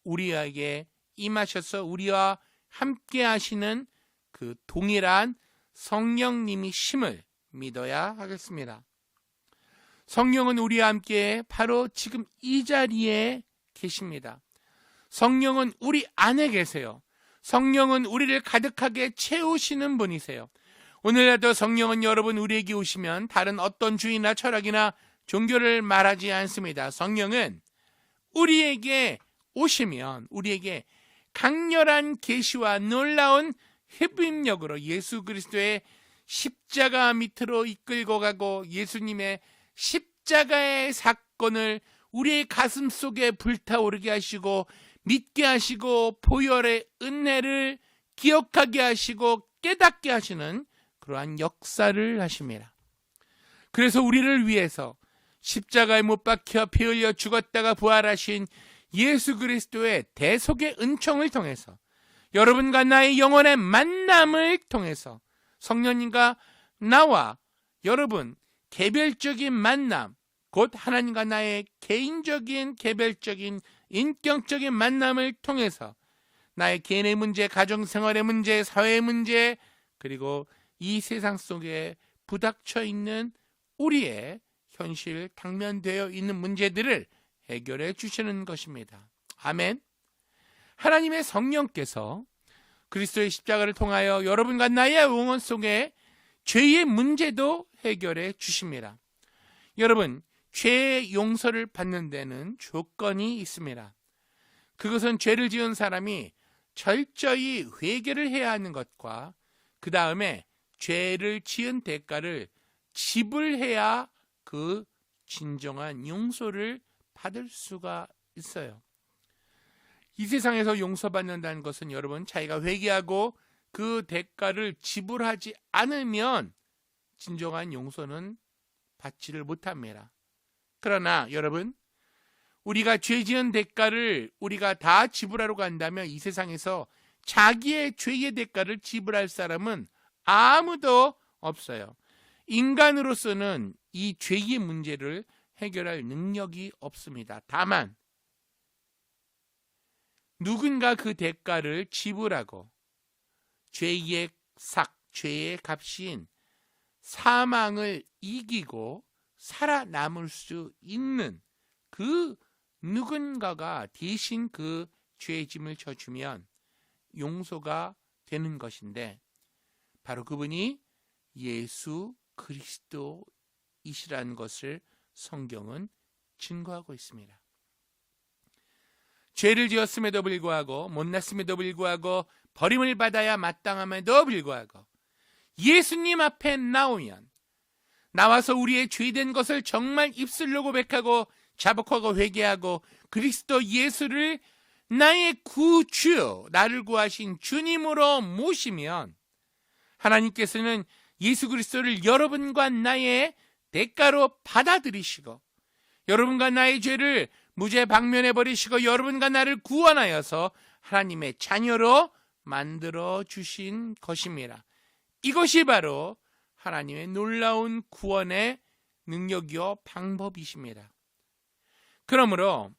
우리에게 임하셔서 우리와 함께 하시는 그 동일한 성령님이심을 믿어야 하겠습니다. 성령은 우리와 함께 바로 지금 이 자리에 계십니다. 성령은 우리 안에 계세요. 성령은 우리를 가득하게 채우시는 분이세요. 오늘날도 성령은 여러분 우리에게 오시면 다른 어떤 주의나 철학이나 종교를 말하지 않습니다. 성령은 우리에게 오시면 우리에게 강렬한 계시와 놀라운 흡입력으로 예수 그리스도의 십자가 밑으로 이끌고 가고 예수님의 십자가의 사건을 우리의 가슴 속에 불타오르게 하시고 믿게 하시고 보혈의 은혜를 기억하게 하시고 깨닫게 하시는 그러한 역사를 하십니다. 그래서 우리를 위해서 십자가에 못 박혀 피 흘려 죽었다가 부활하신 예수 그리스도의 대속의 은총을 통해서 여러분과 나의 영혼의 만남을 통해서 성령님과 나와 여러분 개별적인 만남, 곧 하나님과 나의 개인적인 개별적인 인격적인 만남을 통해서 나의 개인의 문제, 가정생활의 문제, 사회의 문제, 그리고 이 세상 속에 부닥쳐 있는 우리의 현실 당면되어 있는 문제들을 해결해 주시는 것입니다. 아멘. 하나님의 성령께서 그리스도의 십자가를 통하여 여러분과 나의 영혼 속에 죄의 문제도 해결해 주십니다. 여러분, 죄의 용서를 받는 데는 조건이 있습니다. 그것은 죄를 지은 사람이 철저히 회개를 해야 하는 것과 그 다음에 죄를 지은 대가를 지불해야 그 진정한 용서를 받을 수가 있어요. 이 세상에서 용서받는다는 것은 여러분, 자기가 회개하고 그 대가를 지불하지 않으면 진정한 용서는 받지를 못합니다. 그러나 여러분, 우리가 죄 지은 대가를 우리가 다 지불하러 간다면 이 세상에서 자기의 죄의 대가를 지불할 사람은 아무도 없어요. 인간으로서는 이 죄의 문제를 해결할 능력이 없습니다. 다만 누군가 그 대가를 지불하고 죄의 삭, 죄의 값인 사망을 이기고 살아남을 수 있는 그 누군가가 대신 그 죄의 짐을 져주면 용서가 되는 것인데, 바로 그분이 예수 그리스도이시라는 것을 성경은 증거하고 있습니다. 죄를 지었음에도 불구하고, 못났음에도 불구하고, 버림을 받아야 마땅함에도 불구하고 예수님 앞에 나와서 우리의 죄된 것을 정말 입술로 고백하고 자복하고 회개하고 그리스도 예수를 나의 구주, 나를 구하신 주님으로 모시면 하나님께서는 예수 그리스도를 여러분과 나의 대가로 받아들이시고 여러분과 나의 죄를 무죄 방면해 버리시고 여러분과 나를 구원하여서 하나님의 자녀로 만들어 주신 것입니다. 이것이 바로 하나님의 놀라운 구원의 능력이요 방법이십니다. 그러므로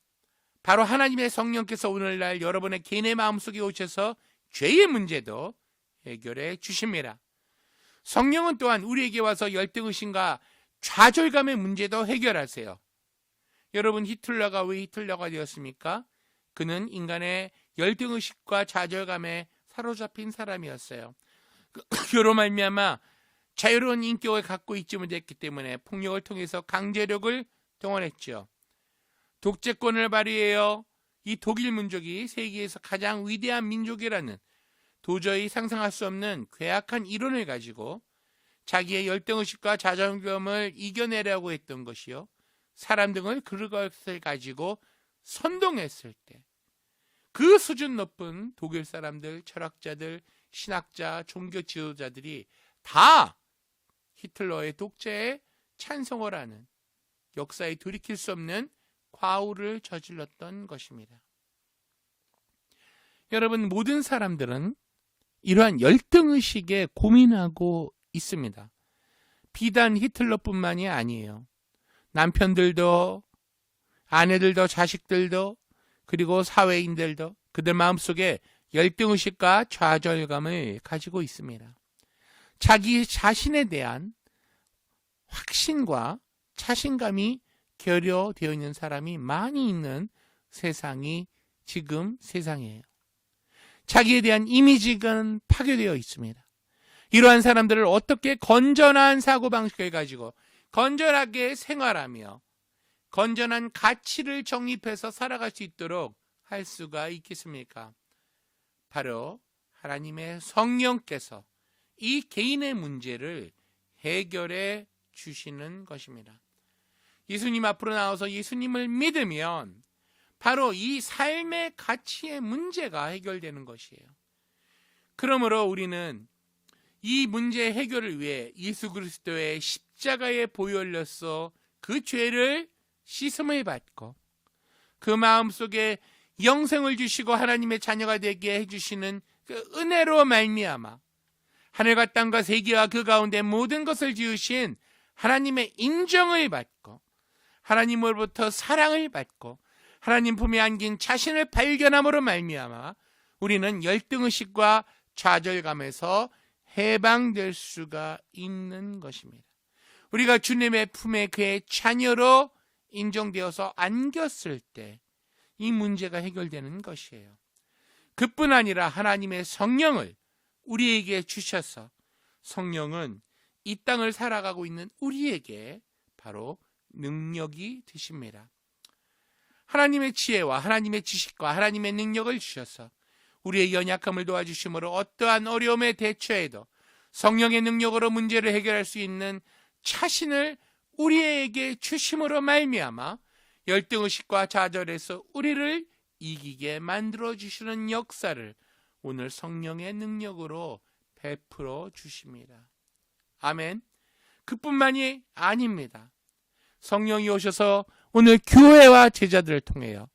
바로 하나님의 성령께서 오늘날 여러분의 개인의 마음속에 오셔서 죄의 문제도 해결해 주십니다. 성령은 또한 우리에게 와서 열등의심과 좌절감의 문제도 해결하세요. 여러분, 히틀러가 왜 히틀러가 되었습니까? 그는 인간의 열등의식과 좌절감에 사로잡힌 사람이었어요. 그로 말미암아 자유로운 인격을 갖고 있지 못했기 때문에 폭력을 통해서 강제력을 동원했죠. 독재권을 발휘하여 이 독일 민족이 세계에서 가장 위대한 민족이라는 도저히 상상할 수 없는 괴악한 이론을 가지고 자기의 열등의식과 좌절감을 이겨내려고 했던 것이요, 사람 등을 그것을 가지고 선동했을 때 그 수준 높은 독일 사람들, 철학자들, 신학자, 종교 지도자들이 다 히틀러의 독재에 찬성을 하는 역사에 돌이킬 수 없는 과오를 저질렀던 것입니다. 여러분, 모든 사람들은 이러한 열등의식에 고민하고 있습니다. 비단 히틀러뿐만이 아니에요. 남편들도, 아내들도, 자식들도, 그리고 사회인들도 그들 마음속에 열등의식과 좌절감을 가지고 있습니다. 자기 자신에 대한 확신과 자신감이 결여되어 있는 사람이 많이 있는 세상이 지금 세상이에요. 자기에 대한 이미지가 파괴되어 있습니다. 이러한 사람들을 어떻게 건전한 사고방식을 가지고 건전하게 생활하며 건전한 가치를 정립해서 살아갈 수 있도록 할 수가 있겠습니까? 바로 하나님의 성령께서 이 개인의 문제를 해결해 주시는 것입니다. 예수님 앞으로 나와서 예수님을 믿으면 바로 이 삶의 가치의 문제가 해결되는 것이에요. 그러므로 우리는 이 문제 해결을 위해 예수 그리스도의 십자가에 보혈로서 그 죄를 씻음을 받고 그 마음속에 영생을 주시고 하나님의 자녀가 되게 해주시는 그 은혜로 말미암아 하늘과 땅과 세계와 그 가운데 모든 것을 지으신 하나님의 인정을 받고 하나님으로부터 사랑을 받고 하나님 품에 안긴 자신을 발견함으로 말미암아 우리는 열등의식과 좌절감에서 해방될 수가 있는 것입니다. 우리가 주님의 품에 그의 자녀로 인정되어서 안겼을 때 이 문제가 해결되는 것이에요. 그뿐 아니라 하나님의 성령을 우리에게 주셔서 성령은 이 땅을 살아가고 있는 우리에게 바로 능력이 되십니다. 하나님의 지혜와 하나님의 지식과 하나님의 능력을 주셔서 우리의 연약함을 도와주심으로 어떠한 어려움에 대처해도 성령의 능력으로 문제를 해결할 수 있는 자신을 우리에게 주심으로 말미암아 열등의식과 좌절에서 우리를 이기게 만들어주시는 역사를 오늘 성령의 능력으로 베풀어 주십니다. 아멘. 그뿐만이 아닙니다. 성령이 오셔서 오늘 교회와 제자들을 통하여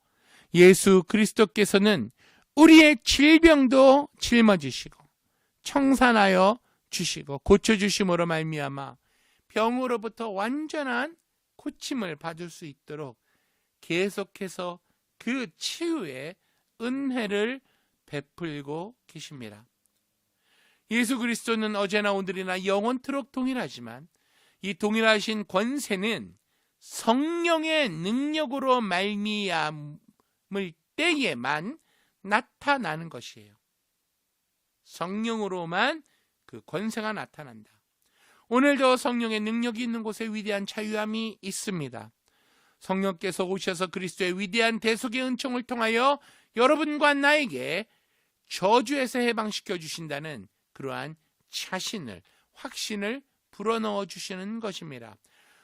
예수 그리스도께서는 우리의 질병도 짊어지시고 청산하여 주시고 고쳐주심으로 말미암아 병으로부터 완전한 고침을 받을 수 있도록 계속해서 그 치유의 은혜를 베풀고 계십니다. 예수 그리스도는 어제나 오늘이나 영원토록 동일하지만 이 동일하신 권세는 성령의 능력으로 말미암을 때에만 나타나는 것이에요. 성령으로만 그 권세가 나타난다. 오늘도 성령의 능력이 있는 곳에 위대한 자유함이 있습니다. 성령께서 오셔서 그리스도의 위대한 대속의 은총을 통하여 여러분과 나에게 저주에서 해방시켜 주신다는 그러한 자신을, 확신을 불어넣어 주시는 것입니다.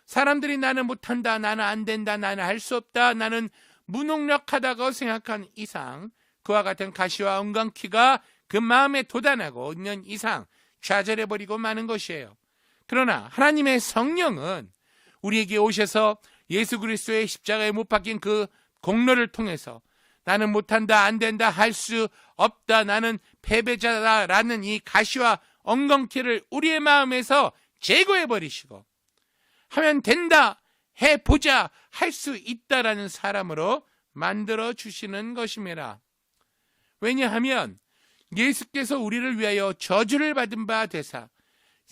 사람들이 나는 못한다, 나는 안 된다, 나는 할 수 없다, 나는 무능력하다고 생각한 이상 그와 같은 가시와 엉겅퀴가 그 마음에 돋아나고 있는 이상 좌절해버리고 마는 것이에요. 그러나 하나님의 성령은 우리에게 오셔서 예수 그리스도의 십자가에 못 박힌 그 공로를 통해서 나는 못한다, 안 된다, 할 수 없다, 나는 패배자다라는 이 가시와 엉겅퀴를 우리의 마음에서 제거해버리시고 하면 된다, 해보자, 할 수 있다라는 사람으로 만들어 주시는 것입니다. 왜냐하면 예수께서 우리를 위하여 저주를 받은 바 되사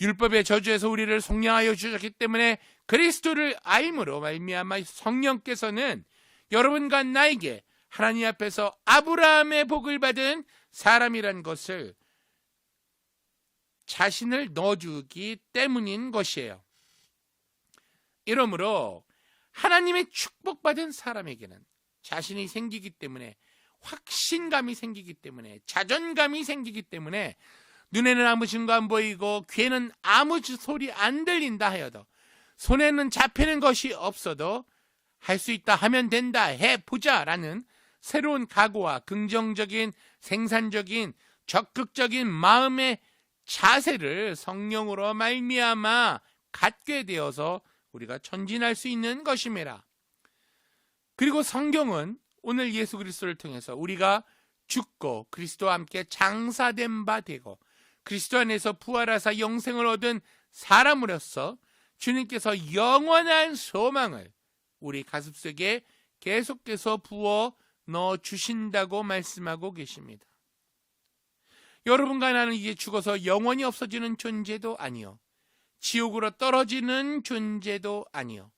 율법의 저주에서 우리를 속량하여 주셨기 때문에 그리스도를 알므로 말미암아 성령께서는 여러분과 나에게 하나님 앞에서 아브라함의 복을 받은 사람이란 것을 자신을 넣어주기 때문인 것이에요. 이러므로 하나님의 축복받은 사람에게는 자신이 생기기 때문에 확신감이 생기기 때문에 자존감이 생기기 때문에 눈에는 아무 증거 안 보이고 귀에는 아무 소리 안 들린다 하여도 손에는 잡히는 것이 없어도 할 수 있다, 하면 된다, 해보자 라는 새로운 각오와 긍정적인 생산적인 적극적인 마음의 자세를 성령으로 말미암아 갖게 되어서 우리가 전진할 수 있는 것입니다. 그리고 성경은 오늘 예수 그리스도를 통해서 우리가 죽고 그리스도와 함께 장사된 바 되고 그리스도 안에서 부활하사 영생을 얻은 사람으로서 주님께서 영원한 소망을 우리 가슴속에 계속해서 부어 넣어 주신다고 말씀하고 계십니다. 여러분과 나는 이제 죽어서 영원히 없어지는 존재도 아니요, 지옥으로 떨어지는 존재도 아니요,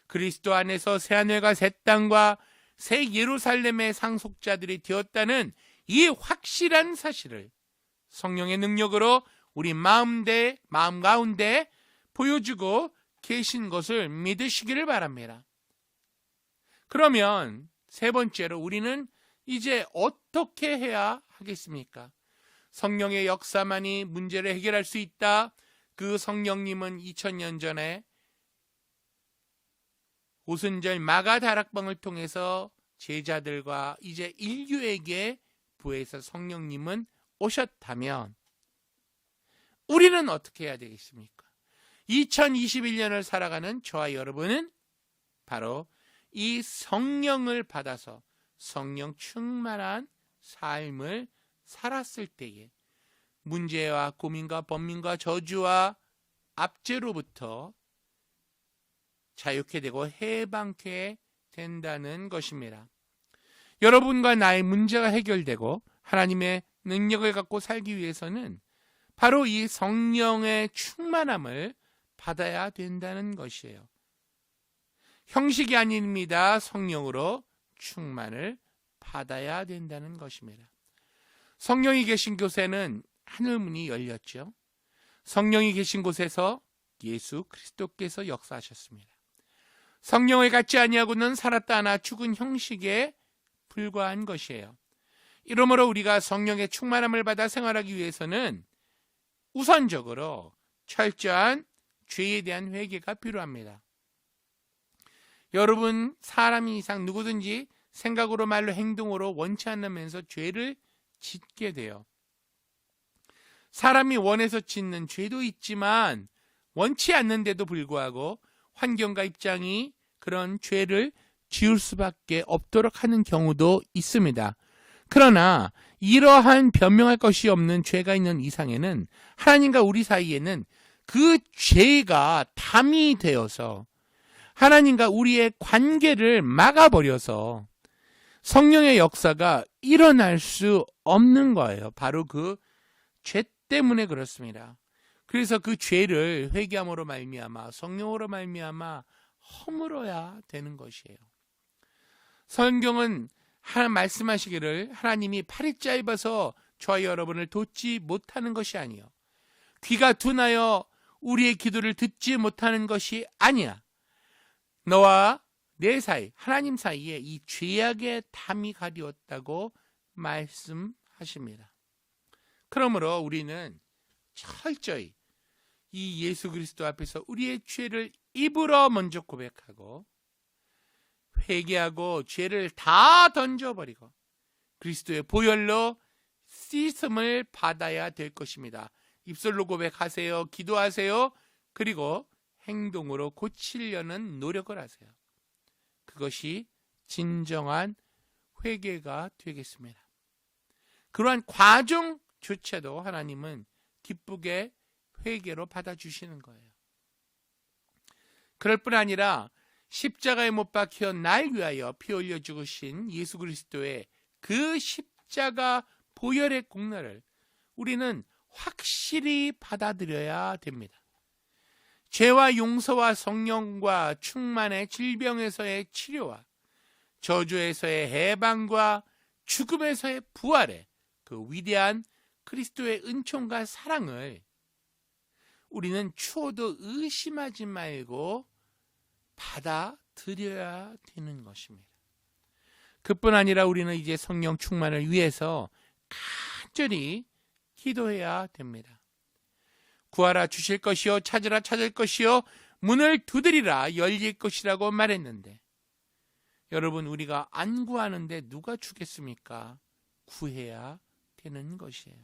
그리스도 안에서 새하늘과 새 땅과 새 예루살렘의 상속자들이 되었다는 이 확실한 사실을 성령의 능력으로 우리 마음 가운데 보여주고 계신 것을 믿으시기를 바랍니다. 그러면 세 번째로 우리는 이제 어떻게 해야 하겠습니까? 성령의 역사만이 문제를 해결할 수 있다. 그 성령님은 2000년 전에 오순절 마가 다락방을 통해서 제자들과 이제 인류에게 부에서 성령님은 오셨다면 우리는 어떻게 해야 되겠습니까? 2021년을 살아가는 저와 여러분은 바로 이 성령을 받아서 성령 충만한 삶을 살았을 때에 문제와 고민과 번민과 저주와 압제로부터 자유케 되고 해방케 된다는 것입니다. 여러분과 나의 문제가 해결되고 하나님의 능력을 갖고 살기 위해서는 바로 이 성령의 충만함을 받아야 된다는 것이에요. 형식이 아닙니다. 성령으로 충만을 받아야 된다는 것입니다. 성령이 계신 곳에는 하늘문이 열렸죠. 성령이 계신 곳에서 예수 그리스도께서 역사하셨습니다. 성령을 갖지 아니하고는 살았다 하나 죽은 형식에 불과한 것이에요. 이러므로 우리가 성령의 충만함을 받아 생활하기 위해서는 우선적으로 철저한 죄에 대한 회개가 필요합니다. 여러분, 사람이 이상 누구든지 생각으로 말로 행동으로 원치 않으면서 죄를 짓게 돼요. 사람이 원해서 짓는 죄도 있지만 원치 않는데도 불구하고 환경과 입장이 그런 죄를 지을 수밖에 없도록 하는 경우도 있습니다. 그러나 이러한 변명할 것이 없는 죄가 있는 이상에는 하나님과 우리 사이에는 그 죄가 담이 되어서 하나님과 우리의 관계를 막아버려서 성령의 역사가 일어날 수 없는 거예요. 바로 그 죄 때문에 그렇습니다. 그래서 그 죄를 회개함으로 말미암아 성령으로 말미암아 허물어야 되는 것이에요. 성경은 말씀하시기를 하나님이 팔이 짧아서 저와 여러분을 돕지 못하는 것이 아니요, 귀가 둔하여 우리의 기도를 듣지 못하는 것이 아니야. 너와 내 사이, 하나님 사이에 이 죄악의 담이 가리웠다고 말씀하십니다. 그러므로 우리는 철저히 이 예수 그리스도 앞에서 우리의 죄를 입으로 먼저 고백하고 회개하고 죄를 다 던져버리고 그리스도의 보혈로 씻음을 받아야 될 것입니다. 입술로 고백하세요. 기도하세요. 그리고 행동으로 고치려는 노력을 하세요. 그것이 진정한 회개가 되겠습니다. 그러한 과정조차도 하나님은 기쁘게 회개로 받아주시는 거예요. 그럴 뿐 아니라 십자가에 못 박혀 날 위하여 피 흘려 죽으신 예수 그리스도의 그 십자가 보혈의 공로를 우리는 확실히 받아들여야 됩니다. 죄와 용서와 성령과 충만의 질병에서의 치료와 저주에서의 해방과 죽음에서의 부활의 그 위대한 그리스도의 은총과 사랑을 우리는 추호도 의심하지 말고 받아들여야 되는 것입니다. 그뿐 아니라 우리는 이제 성령 충만을 위해서 간절히 기도해야 됩니다. 구하라 주실 것이요, 찾으라 찾을 것이요, 문을 두드리라 열릴 것이라고 말했는데, 여러분, 우리가 안 구하는데 누가 주겠습니까? 구해야 되는 것이에요.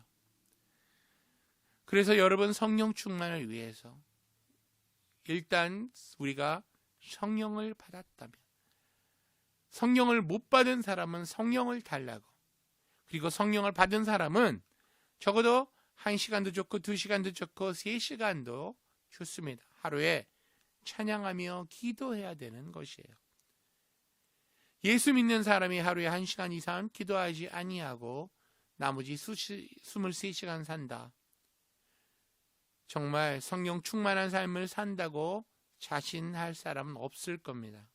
그래서 여러분, 성령 충만을 위해서 일단 우리가 성령을 받았다면, 성령을 못 받은 사람은 성령을 달라고, 그리고 성령을 받은 사람은 적어도 1시간도 좋고 2시간도 좋고 3시간도 좋습니다. 하루에 찬양하며 기도해야 되는 것이에요. 예수 믿는 사람이 하루에 1시간 이상 기도하지 아니하고 나머지 23시간 산다. 정말 성령 충만한 삶을 산다고 자신할 사람은 없을 겁니다.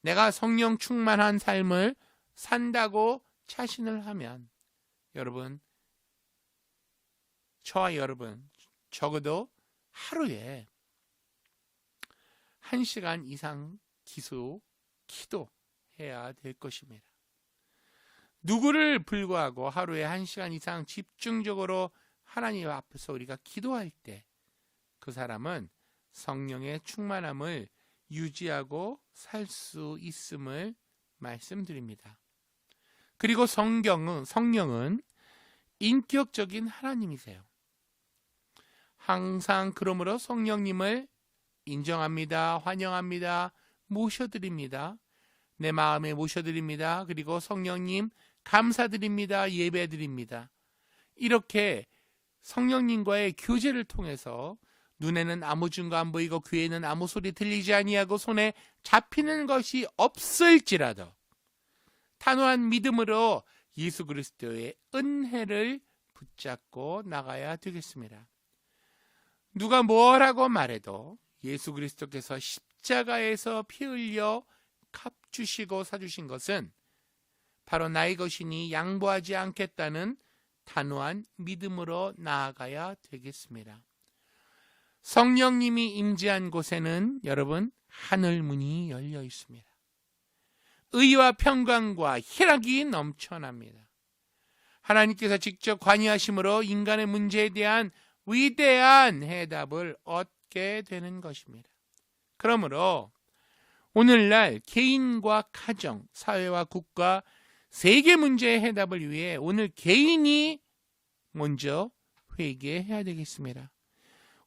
내가 성령 충만한 삶을 산다고 자신을 하면 여러분, 저와 여러분 적어도 하루에 1시간 이상 기도해야 될 것입니다. 누구를 불구하고 하루에 1시간 이상 집중적으로 하나님 앞에서 우리가 기도할 때 그 사람은 성령의 충만함을 유지하고 살 수 있음을 말씀드립니다. 그리고 성령은 인격적인 하나님이세요. 항상 그러므로 성령님을 인정합니다. 환영합니다. 모셔드립니다. 내 마음에 모셔드립니다. 그리고 성령님 감사드립니다. 예배드립니다. 이렇게 성령님과의 교제를 통해서 눈에는 아무 증거 안 보이고 귀에는 아무 소리 들리지 아니하고 손에 잡히는 것이 없을지라도 단호한 믿음으로 예수 그리스도의 은혜를 붙잡고 나가야 되겠습니다. 누가 뭐라고 말해도 예수 그리스도께서 십자가에서 피 흘려 값주시고 사주신 것은 바로 나의 것이니 양보하지 않겠다는 단호한 믿음으로 나아가야 되겠습니다. 성령님이 임재한 곳에는 여러분 하늘 문이 열려 있습니다. 의와 평강과 희락이 넘쳐납니다. 하나님께서 직접 관여하심으로 인간의 문제에 대한 위대한 해답을 얻게 되는 것입니다. 그러므로 오늘날 개인과 가정, 사회와 국가, 세계 문제의 해답을 위해 오늘 개인이 먼저 회개해야 되겠습니다.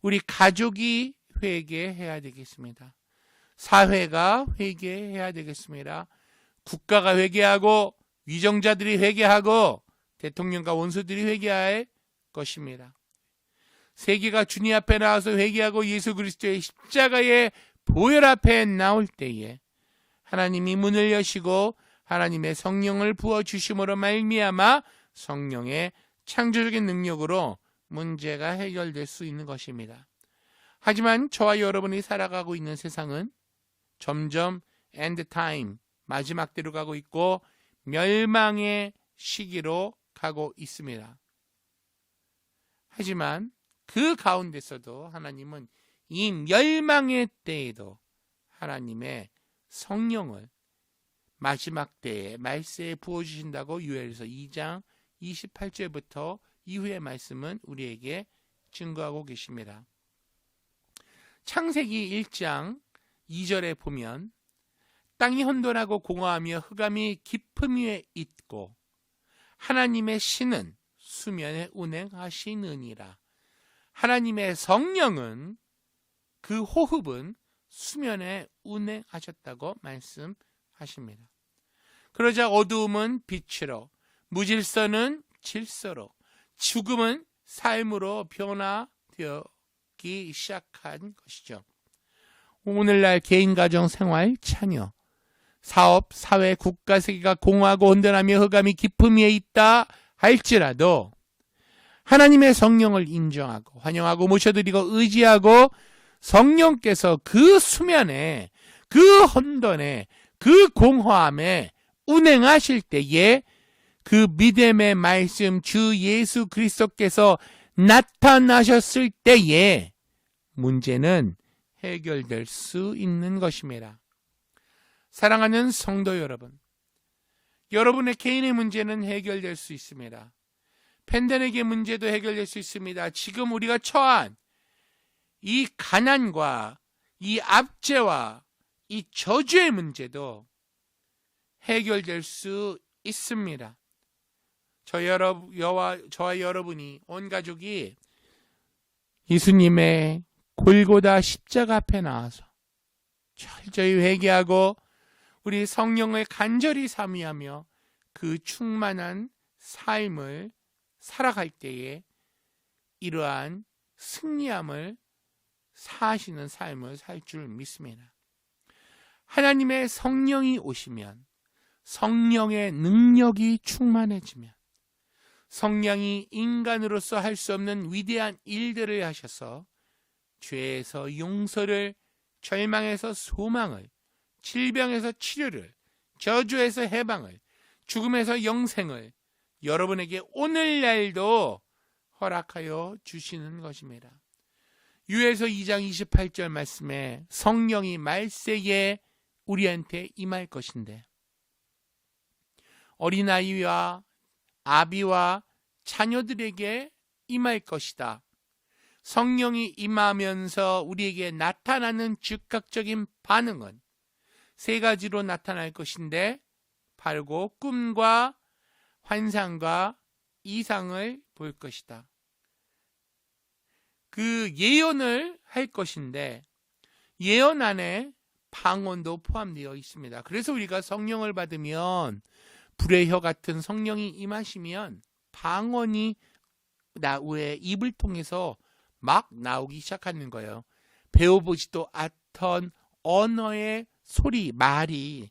우리 가족이 회개해야 되겠습니다. 사회가 회개해야 되겠습니다. 국가가 회개하고 위정자들이 회개하고 대통령과 원수들이 회개할 것입니다. 세계가 주님 앞에 나와서 회개하고 예수 그리스도의 십자가의 보혈 앞에 나올 때에 하나님이 문을 여시고 하나님의 성령을 부어주심으로 말미암아 성령의 창조적인 능력으로 문제가 해결될 수 있는 것입니다. 하지만 저와 여러분이 살아가고 있는 세상은 점점 end time, 마지막 때로 가고 있고 멸망의 시기로 가고 있습니다. 하지만 그 가운데서도 하나님은 이 멸망의 때에도 하나님의 성령을 마지막 때에 말세에 부어주신다고 요엘서 2장 28절부터 이후의 말씀은 우리에게 증거하고 계십니다. 창세기 1장 2절에 보면 땅이 혼돈하고 공허하며 흑암이 깊음 위에 있고 하나님의 신은 수면에 운행하시느니라. 하나님의 성령은 그 호흡은 수면에 운행하셨다고 말씀하십니다. 그러자 어두움은 빛으로, 무질서는 질서로, 죽음은 삶으로 변화되기 시작한 것이죠. 오늘날 개인, 가정, 생활, 자녀, 사업, 사회, 국가, 세계가 공허하고 혼돈하며 흑암이 깊음 위에 있다 할지라도 하나님의 성령을 인정하고 환영하고 모셔드리고 의지하고 성령께서 그 수면에, 그 혼돈에, 그 공허함에 운행하실 때에 그 믿음의 말씀 주 예수 그리스도께서 나타나셨을 때에 문제는 해결될 수 있는 것입니다. 사랑하는 성도 여러분, 여러분의 개인의 문제는 해결될 수 있습니다. 팬데믹의 문제도 해결될 수 있습니다. 지금 우리가 처한 이 가난과 이 압제와 이 저주의 문제도 해결될 수 있습니다. 저와 여러분이 온 가족이 예수님의 골고다 십자가 앞에 나와서 철저히 회개하고 우리 성령을 간절히 사모하며 그 충만한 삶을 살아갈 때에 이러한 승리함을 사시는 삶을 살 줄 믿습니다. 하나님의 성령이 오시면 성령의 능력이 충만해지면 성령이 인간으로서 할 수 없는 위대한 일들을 하셔서 죄에서 용서를, 절망에서 소망을, 질병에서 치료를, 저주에서 해방을, 죽음에서 영생을 여러분에게 오늘날도 허락하여 주시는 것입니다. 요엘서 2장 28절 말씀에 성령이 말세에 우리한테 임할 것인데 어린아이와 아비와 자녀들에게 임할 것이다. 성령이 임하면서 우리에게 나타나는 즉각적인 반응은 세 가지로 나타날 것인데 바로 꿈과 환상과 이상을 볼 것이다. 그 예언을 할 것인데 예언 안에 방언도 포함되어 있습니다. 그래서 우리가 성령을 받으면 불의 혀 같은 성령이 임하시면 방언이 나의 입을 통해서 막 나오기 시작하는 거예요. 배워보지도 않던 언어의 소리, 말이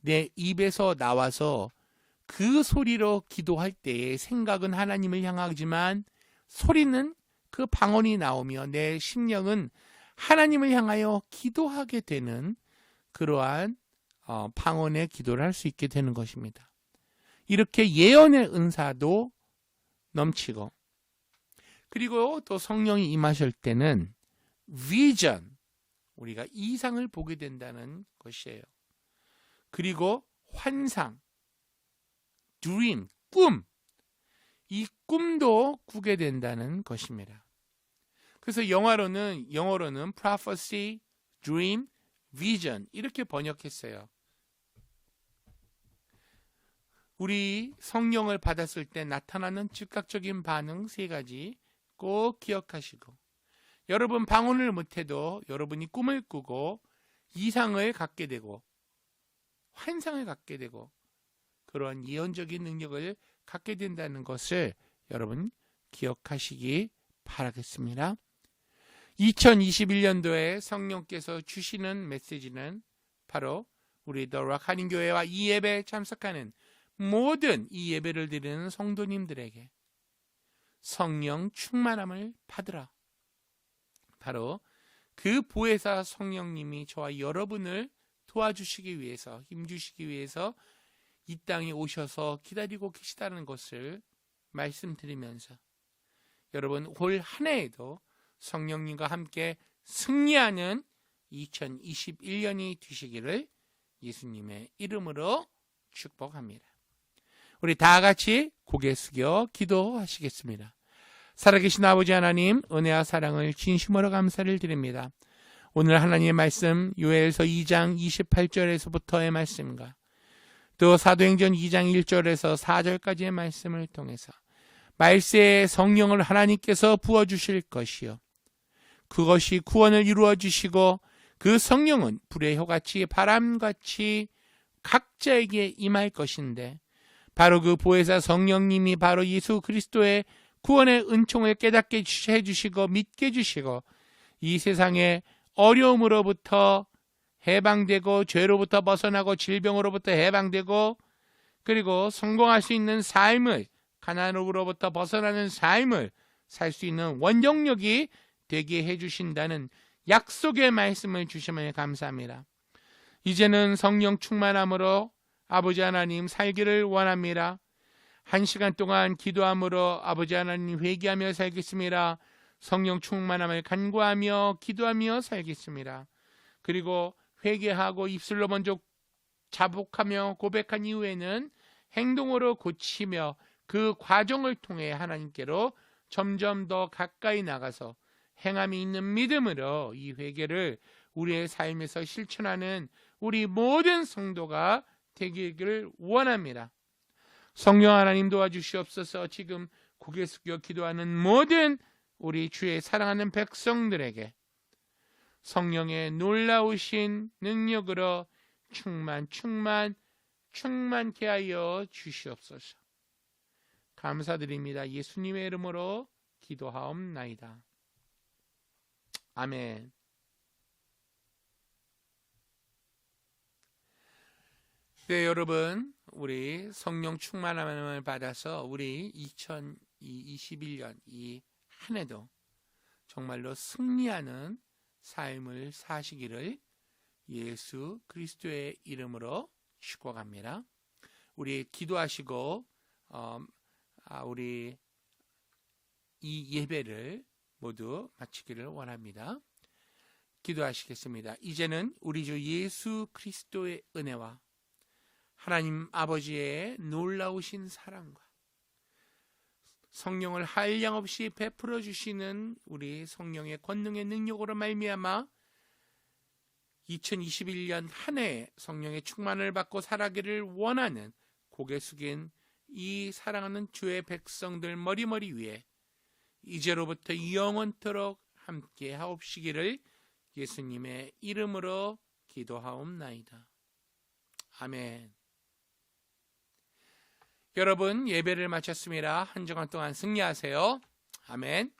내 입에서 나와서 그 소리로 기도할 때에 생각은 하나님을 향하지만 소리는 그 방언이 나오며 내 심령은 하나님을 향하여 기도하게 되는 그러한 방언의 기도를 할 수 있게 되는 것입니다. 이렇게 예언의 은사도 넘치고, 그리고 또 성령이 임하실 때는 비전, 우리가 이상을 보게 된다는 것이에요. 그리고 환상, 드림, 꿈, 이 꿈도 꾸게 된다는 것입니다. 그래서 영어로는 prophecy, dream, vision 이렇게 번역했어요. 우리 성령을 받았을 때 나타나는 즉각적인 반응 3가지 꼭 기억하시고, 여러분 방언을 못해도 여러분이 꿈을 꾸고 이상을 갖게 되고 환상을 갖게 되고 그런 예언적인 능력을 갖게 된다는 것을 여러분 기억하시기 바라겠습니다. 2021년도에 성령께서 주시는 메시지는 바로 우리 더 락 한인교회와 이 예배에 참석하는 모든 이 예배를 드리는 성도님들에게 성령 충만함을 받으라. 바로 그 보혜사 성령님이 저와 여러분을 도와주시기 위해서, 힘주시기 위해서 이 땅에 오셔서 기다리고 계시다는 것을 말씀드리면서 여러분 올 한 해에도 성령님과 함께 승리하는 2021년이 되시기를 예수님의 이름으로 축복합니다. 우리 다 같이 고개 숙여 기도하시겠습니다. 살아계신 아버지 하나님, 은혜와 사랑을 진심으로 감사를 드립니다. 오늘 하나님의 말씀 요엘서 2장 28절에서부터의 말씀과 또 사도행전 2장 1절에서 4절까지의 말씀을 통해서 말세에 성령을 하나님께서 부어주실 것이요, 그것이 구원을 이루어 주시고 그 성령은 불의 효같이 바람같이 각자에게 임할 것인데, 바로 그 보혜사 성령님이 바로 예수 그리스도의 구원의 은총을 깨닫게 해주시고 믿게 해주시고 이 세상의 어려움으로부터 해방되고 죄로부터 벗어나고 질병으로부터 해방되고 그리고 성공할 수 있는 삶을, 가난으로부터 벗어나는 삶을 살 수 있는 원동력이 되게 해주신다는 약속의 말씀을 주시면 감사합니다. 이제는 성령 충만함으로 아버지 하나님 살기를 원합니다. 1시간 동안 기도함으로 아버지 하나님 회개하며 살겠습니다. 성령 충만함을 간구하며 기도하며 살겠습니다. 그리고 회개하고 입술로 먼저 자복하며 고백한 이후에는 행동으로 고치며 그 과정을 통해 하나님께로 점점 더 가까이 나가서 행함이 있는 믿음으로 이 회개를 우리의 삶에서 실천하는 우리 모든 성도가 되기를 원합니다. 성령 하나님 도와주시옵소서. 지금 고개 숙여 기도하는 모든 우리 주의 사랑하는 백성들에게 성령의 놀라우신 능력으로 충만케 하여 주시옵소서. 감사드립니다. 예수님의 이름으로 기도하옵나이다. 아멘. 네, 여러분, 우리 성령 충만함을 받아서 우리 2021년 이 한 해도 정말로 승리하는 삶을 사시기를 예수 그리스도의 이름으로 축복합니다. 우리 기도하시고 우리 이 예배를 모두 마치기를 원합니다. 기도하시겠습니다. 이제는 우리 주 예수 그리스도의 은혜와 하나님 아버지의 놀라우신 사랑과 성령을 한량없이 베풀어 주시는 우리 성령의 권능의 능력으로 말미암아 2021년 한 해 성령의 충만을 받고 살아가기를 원하는 고개 숙인 이 사랑하는 주의 백성들 머리머리 위에 이제로부터 영원토록 함께 하옵시기를 예수님의 이름으로 기도하옵나이다. 아멘. 여러분, 예배를 마쳤습니다. 한 주간 동안 승리하세요. 아멘.